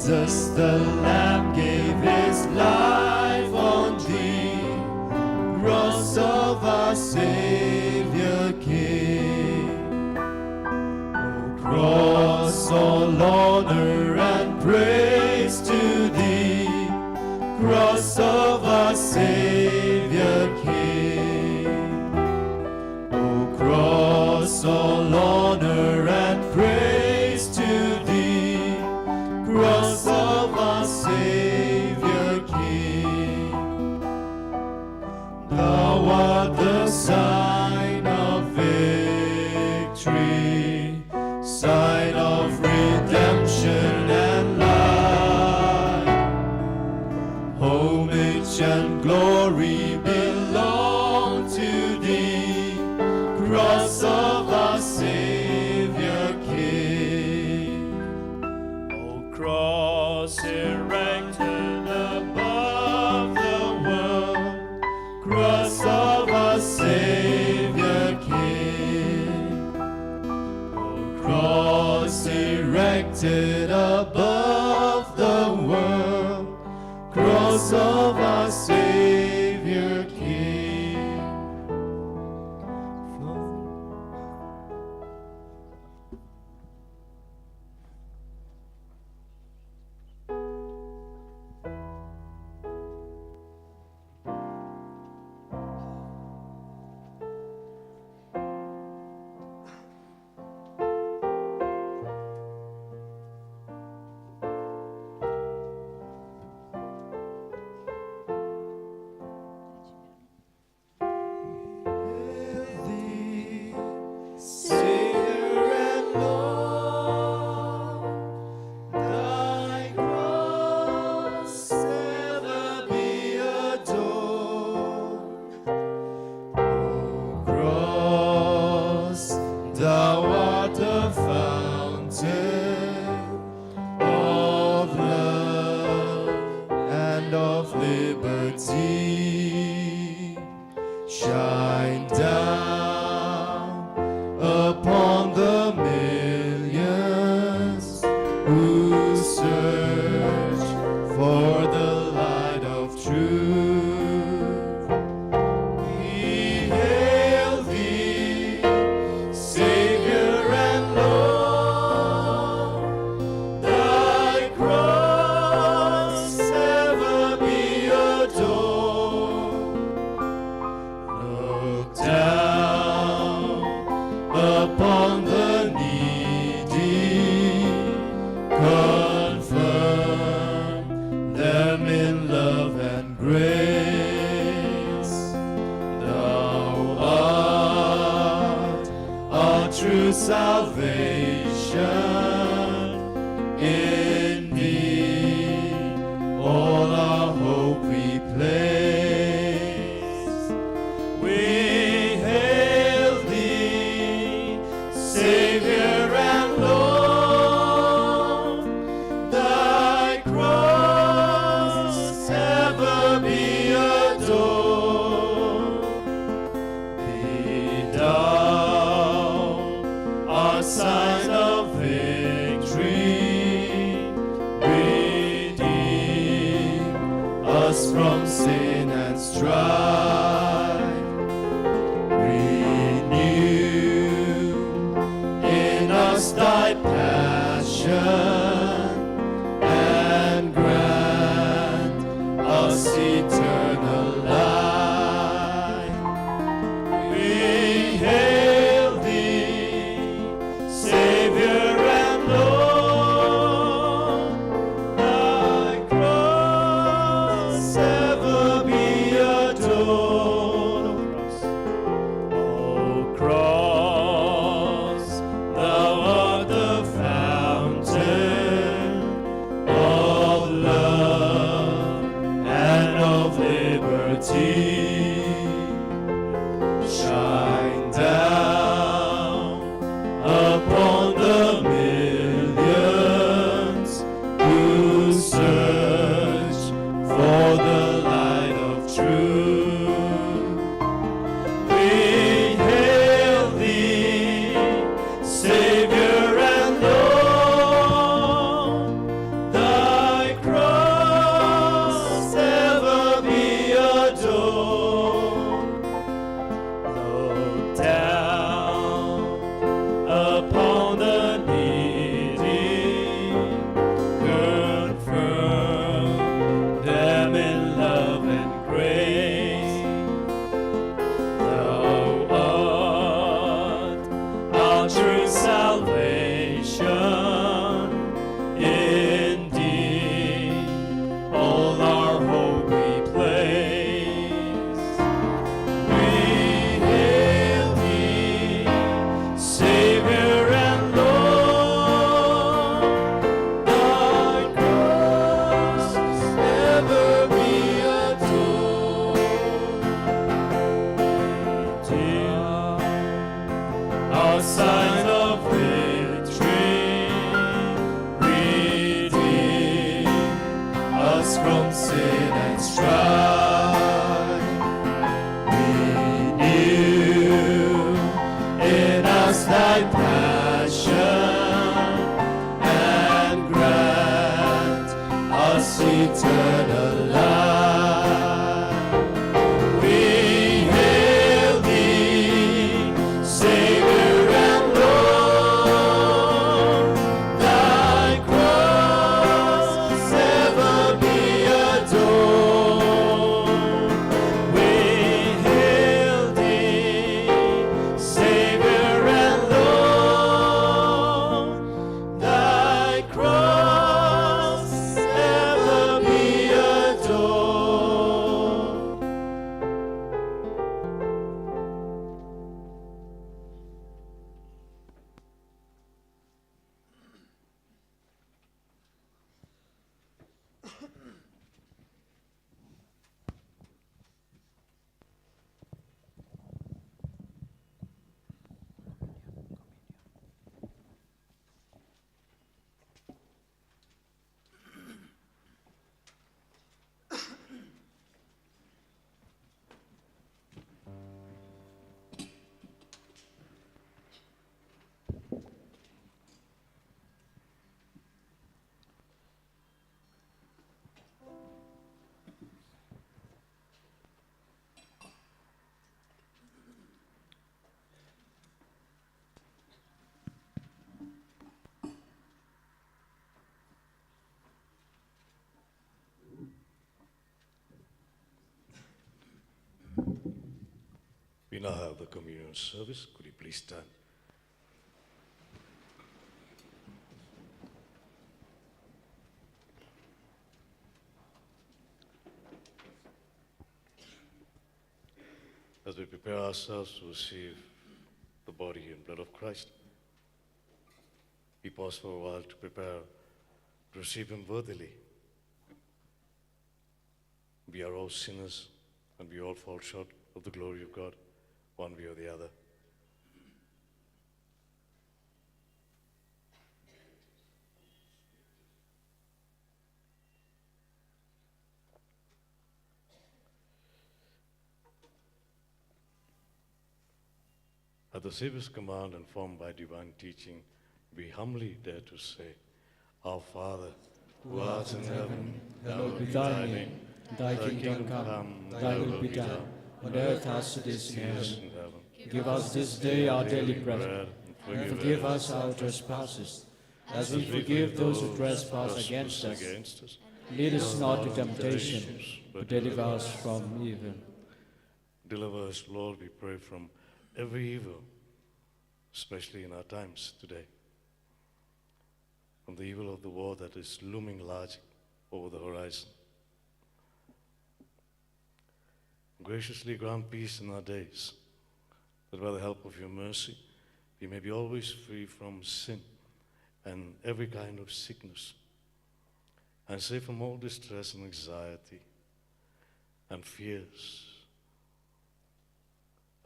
Jesus, the Lamb, gave his life on thee, cross of our Savior King. O cross, all honor and praise to thee, cross of our Savior King. O cross, all honor and praise to thee, cross of our Savior King. Thou art the sign of victory, sign of redemption and light. Homage and glory belong to thee, cross of our Savior King. O cross erected above the world, cross of our Savior King. O cross erected above the world, cross of our Savior King. Savior and Lord, thy cross ever be adored. O cross, thou art the fountain of love and of liberty. Shine down upon the millions who search for the light of truth. We hail thee, Savior and Lord, thy cross ever be adored. Look down upon the needy, confirm them in love and grace. Thou art our true salvation, in thee all our hope we place. We hail thee, Savior and Lord, thy cross ever be adored. Be thou our sign of victory, redeem us from sin and strife. Renew in us thy passion, and grant us eternal life. We hail thee, Savior and Lord, thy cross ever be adored. O cross, thou art the fountain of love and of liberty. Shine down upon the millions who search for the light of truth. We hail thee, Savior and Lord, thy cross and strife. Renew in us thy passion and grant us eternal life. We hail thee, Savior and Lord, thy cross ever be adored. We hail thee, Savior and Lord, thy cross ever be adored. We now have the communion service. Could you please stand? As we prepare ourselves to receive the body and blood of Christ, we pause for a while to prepare to receive Him worthily. We are all sinners and we all fall short of the glory of God, one way or the other. At the Savior's command and formed by divine teaching, we humbly dare to say, Our Father, who art in heaven, hallowed be thy name. Thy kingdom come, thy will be done, on earth as it is in heaven. Give us this day our daily bread, and forgive us our trespasses, as we forgive those who trespass against us. Lead us not to temptation, but deliver us from evil. Deliver us, Lord, we pray, from every evil, especially in our times today. From the evil of the war that is looming large over the horizon. Graciously grant peace in our days, that by the help of your mercy, we may be always free from sin and every kind of sickness, and safe from all distress and anxiety and fears,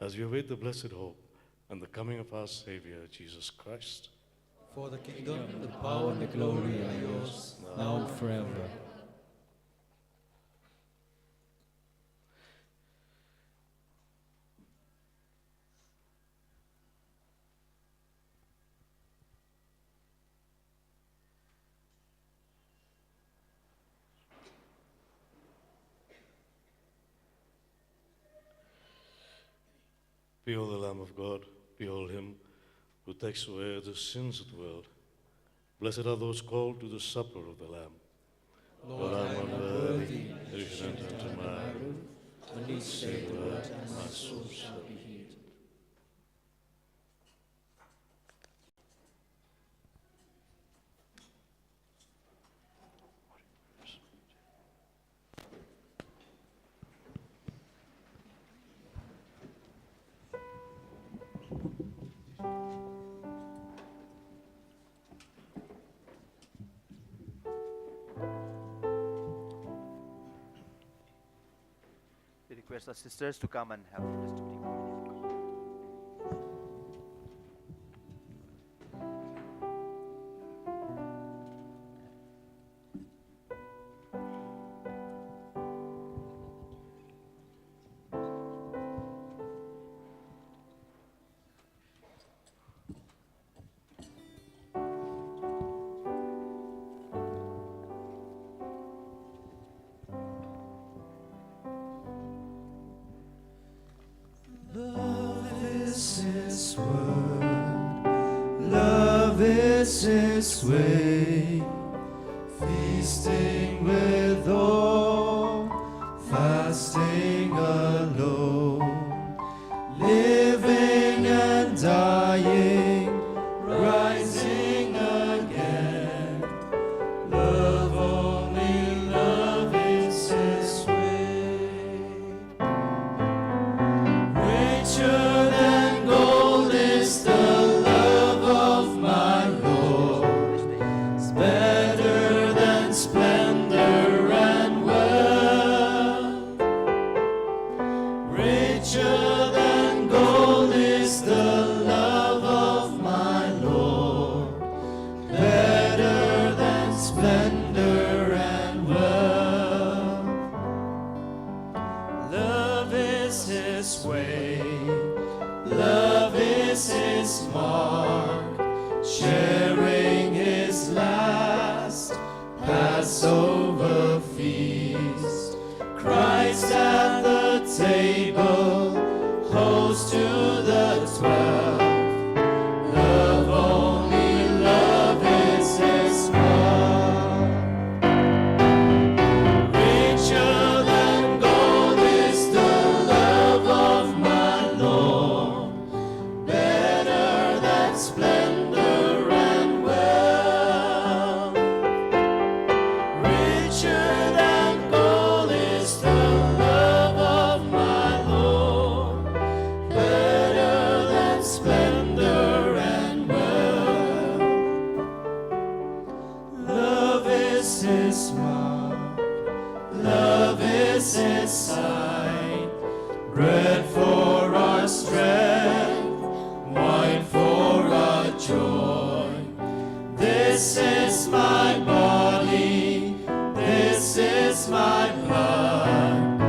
as we await the blessed hope and the coming of our Savior, Jesus Christ. For the kingdom, The power and the glory are yours, now and forever. Behold the Lamb of God, behold Him who takes away the sins of the world. Blessed are those called to the supper of the Lamb. Lord, I am unworthy that you should enter into my roof. Only say the word, and my soul shall be healed. We request our sisters to come and have testimony communion. is his way, feasting with all, fasting alone, living and dying, rising again. Love, only love is his way. Richer than gold is the love of my Lord. It's better than splendor and wealth. Richer than gold is the love of my Lord. Better than splendor and wealth. Love is his way, love is his mark, sharing his last Passover feast. Christ at the table, host to the 12. Love, only love is his mark. Richer than gold is the love of my Lord, better than splendor and wealth. Richer than gold is the love of my Lord, better than splendor and wealth. Love is his mark, love is his sign, bread for our strength, wine for our joy. This is my body, this is my blood.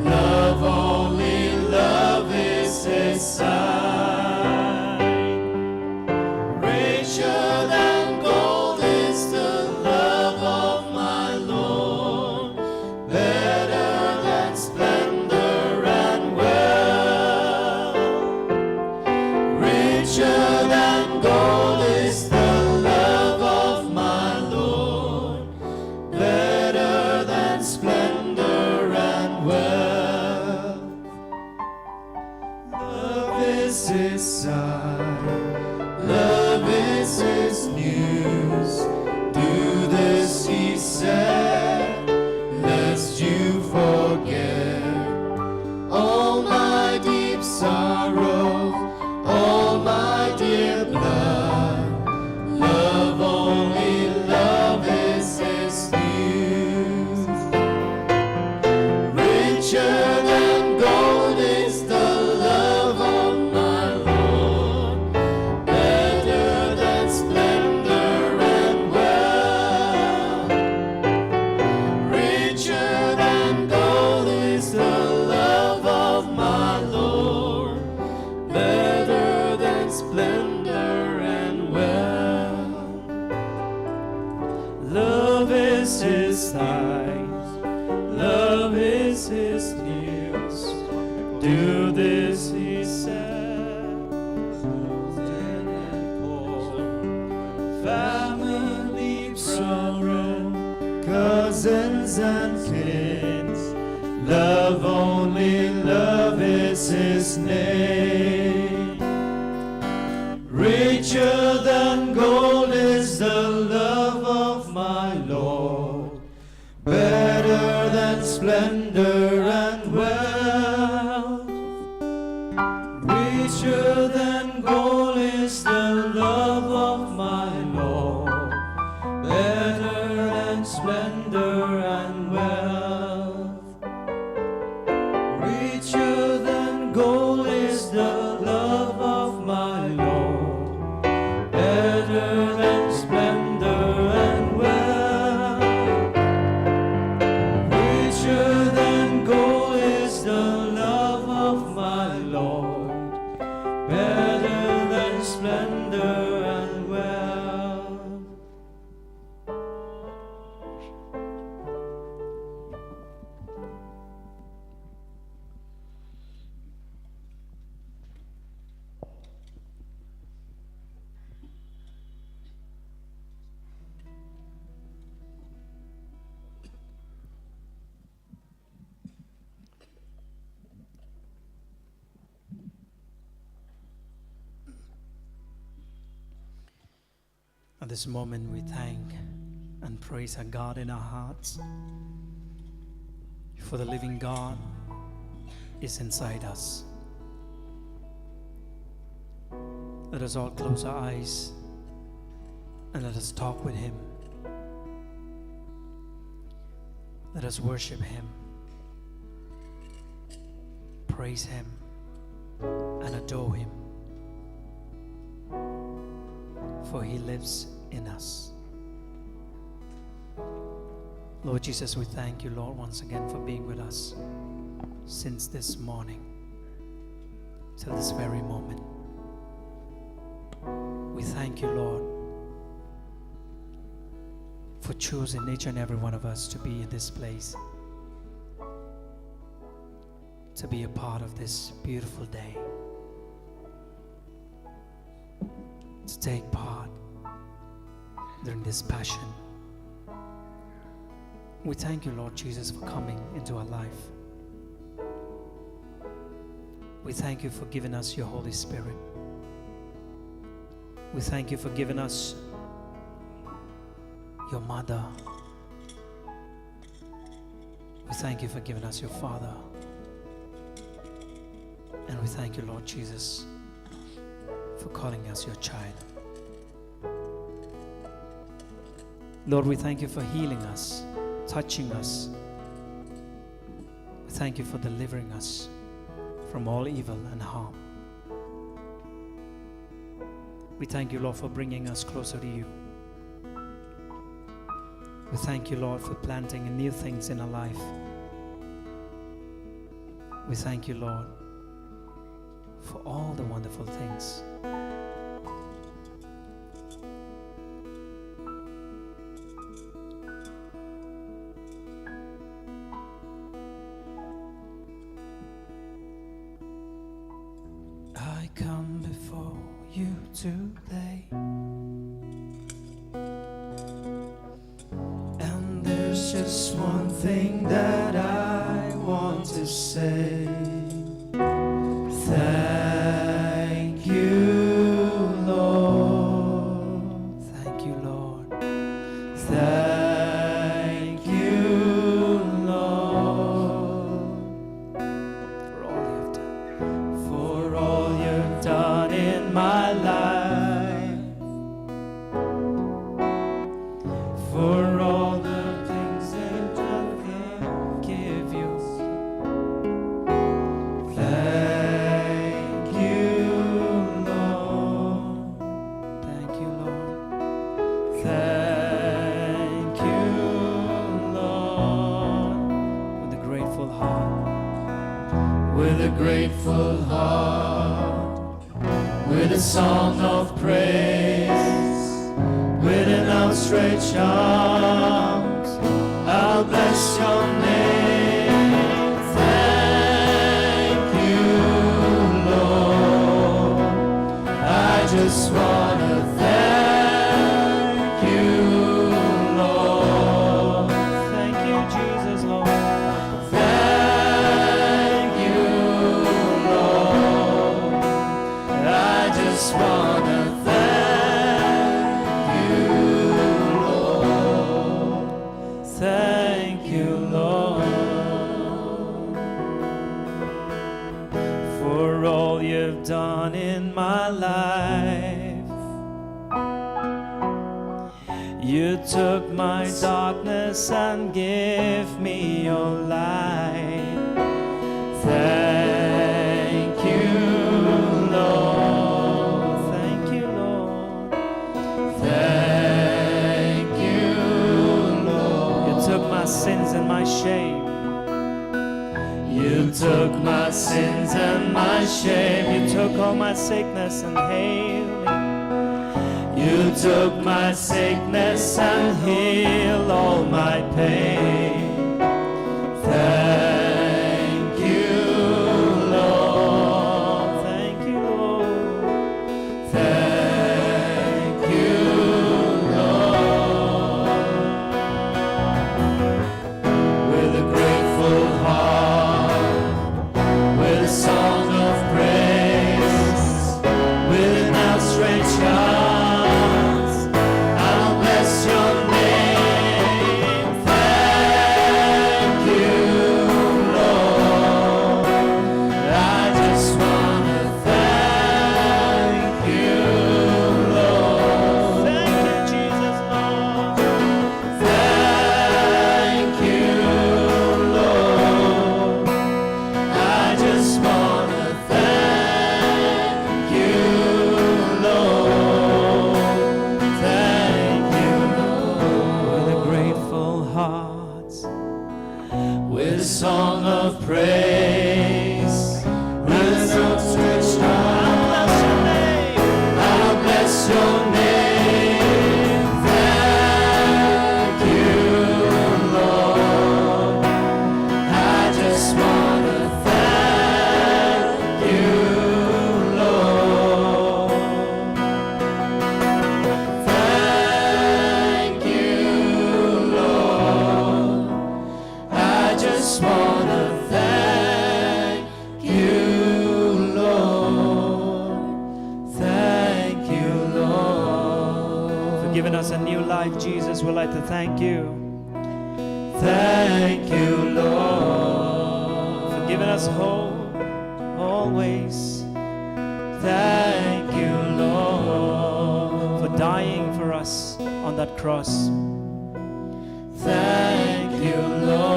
Love, only love is his sign. Richer than gold is the love of my Lord, better than splendor and wealth. Richer than gold is the love of my Lord, better than splendor and wealth. Love is his sign, love is his news. Do this, he said, lest you forget all my deep sorrow, all my dear blood. Love, only love is his news. Richer than gold is the love of my Lord, better than splendor and wealth. Richer than gold is the love of my Lord, better than splendor and wealth. Love is his signs, love is his news. Do this, he said, and poor, family, sorrow, cousins and kins. Love, only love is his name. Richer than gold is the love of my Lord, better than splendor and wealth. Richer than gold is the love of my Lord, better than splendor and wealth. Richer than gold is the love of my Lord, better than splendor and wealth. Richer this moment, we thank and praise our God in our hearts, for the living God is inside us. Let us all close our eyes and let us talk with Him. Let us worship Him, praise Him, and adore Him, for He lives in us. Lord Jesus, we thank you, Lord, once again for being with us since this morning till this very moment. We thank you, Lord, for choosing each and every one of us to be in this place, to be a part of this beautiful day, to take part during this passion. We thank you, Lord Jesus, for coming into our life. We thank you for giving us your Holy Spirit. We thank you for giving us your mother. We thank you for giving us your Father. And we thank you, Lord Jesus, for calling us your child. Lord, we thank you for healing us, touching us. We thank you for delivering us from all evil and harm. We thank you, Lord, for bringing us closer to you. We thank you, Lord, for planting new things in our life. We thank you, Lord, for all the wonderful things. I come before you today, and there's just one thing that I want to say. Thank you, Lord. Thank you, Lord. Thank you, Lord, for all you've done. For all you've done in my life. For all the things that I can give you. Thank you, Lord. Thank you, Lord. Thank you, Lord. With a grateful heart. With a grateful heart. With a song of praise. With an outstretched arms, I'll bless your name. Thank you, Lord. I just want to thank you, Lord. Thank you, Jesus, Lord. Thank you, Lord. I just want to thank you, Lord, for all you've done in my life. You took my darkness and gave me your light. Thank you, Lord. Thank you, Lord. Thank you, Lord. You took my sins and my shame. You took my sins and my shame. You took all my sickness and healed me. You took my sickness and healed all my pain. Thank you, Lord. Thank you, Lord. Thank you, Lord. With a grateful heart, with a song of praise, with an outstretched arms, praise. Hands outstretched high, I'll bless your name. Thank you, Lord. I just want to thank you, Lord. Thank you, Lord. I just want to thank you, Lord. Thank you, Lord. For giving us a new life, Jesus, we'd like to thank you. Thank you, Lord. For giving us hope always. Thank you, Lord. For dying for us on that cross. Thank you, Lord.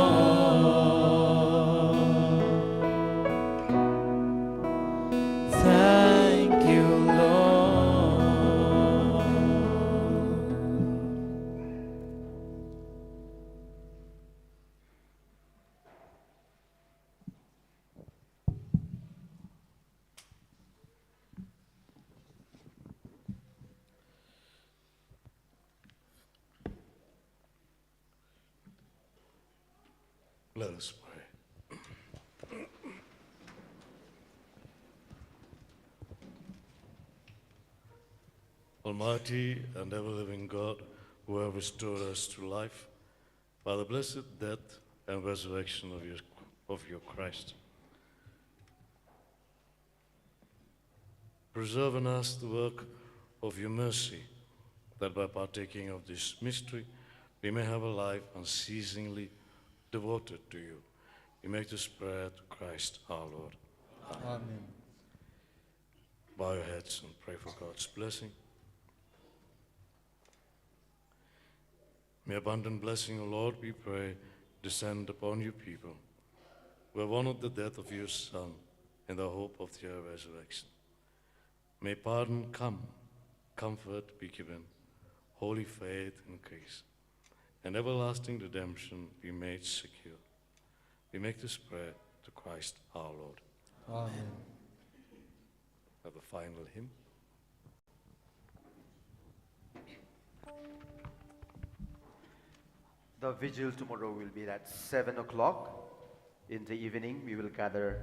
Thank you, Lord. Let us pray. Almighty and ever-living God, who have restored us to life by the blessed death and resurrection of your Christ, preserve in us the work of your mercy, that by partaking of this mystery, we may have a life unceasingly devoted to you. We make this prayer to Christ our Lord. Amen. Bow your heads and pray for God's blessing. May abundant blessing, O Lord, we pray, descend upon your people, who have honored the death of your Son in the hope of their resurrection. May pardon come, comfort be given, holy faith increase, and everlasting redemption be made secure. We make this prayer to Christ our Lord. Amen. Have the final hymn. The vigil tomorrow will be at 7 o'clock in the evening. We will gather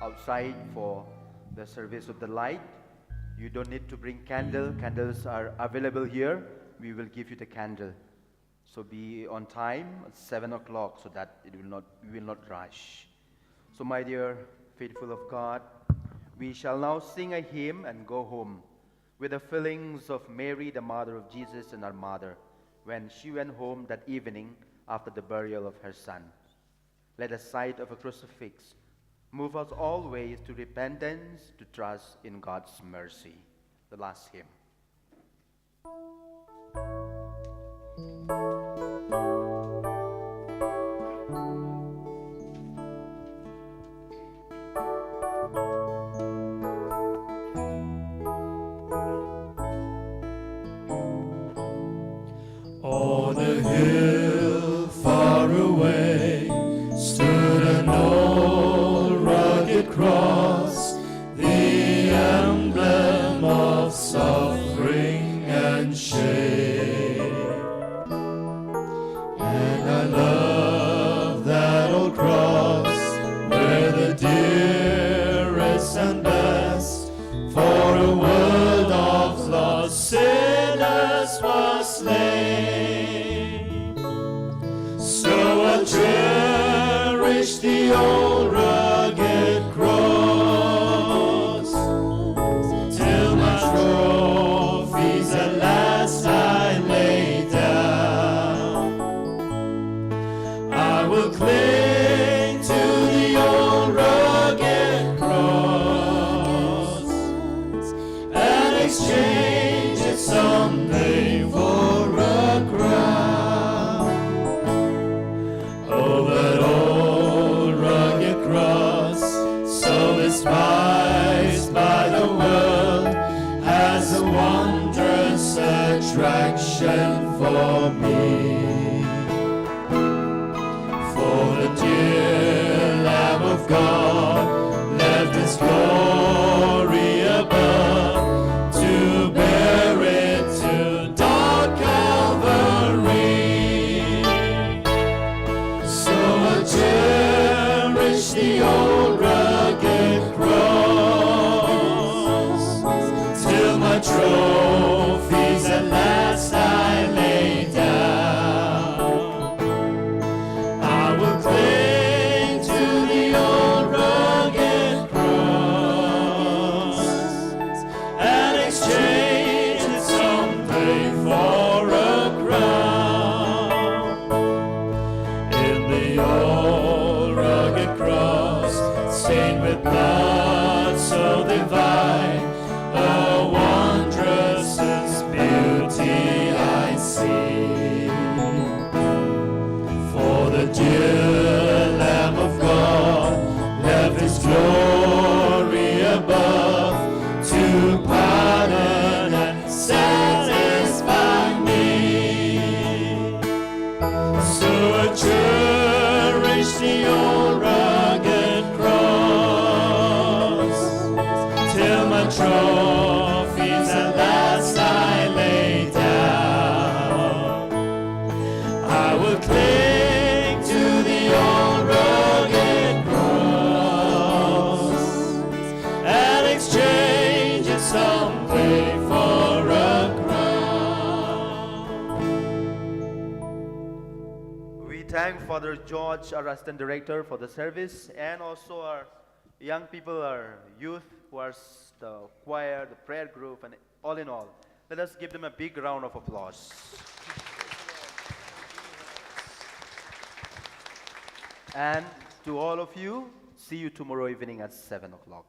outside for the service of the light. You don't need to bring candle. Candles are available here. We will give you the candle. So be on time at 7 o'clock so that we will not rush. So my dear faithful of God, we shall now sing a hymn and go home with the feelings of Mary, the mother of Jesus and our mother, when she went home that evening after the burial of her son. Let the sight of a crucifix move us always to repentance, to trust in God's mercy. The last hymn. On a hill far away stood an old rugged cross, the emblem of suffering and shame. And I love that old cross, where the dearest and best for a world of lost sinners was slain. So I cherish the old rugged cross, till my trophies at last I lay down. I will cling to the old rugged cross and exchange it someday for a crown. Oh, that old rugged the old rugged cross, till my trophies at last I lay down. I will cling to the old rugged cross and exchange it someday for a crown. In the old rugged cross, stained with blood so divine, a wondrous beauty I see. For the dear Lamb of God left His glory above to pardon and satisfy me. So I cherish the old rugged cross, till my trophies at last I lay down. I will cling to the old rugged cross and exchange it someday for a crown. We thank Father George, our assistant director, for the service, and also our young people, our youth, who are the choir, the prayer group, and all in all. Let us give them a big round of applause. And to all of you, see you tomorrow evening at 7 o'clock.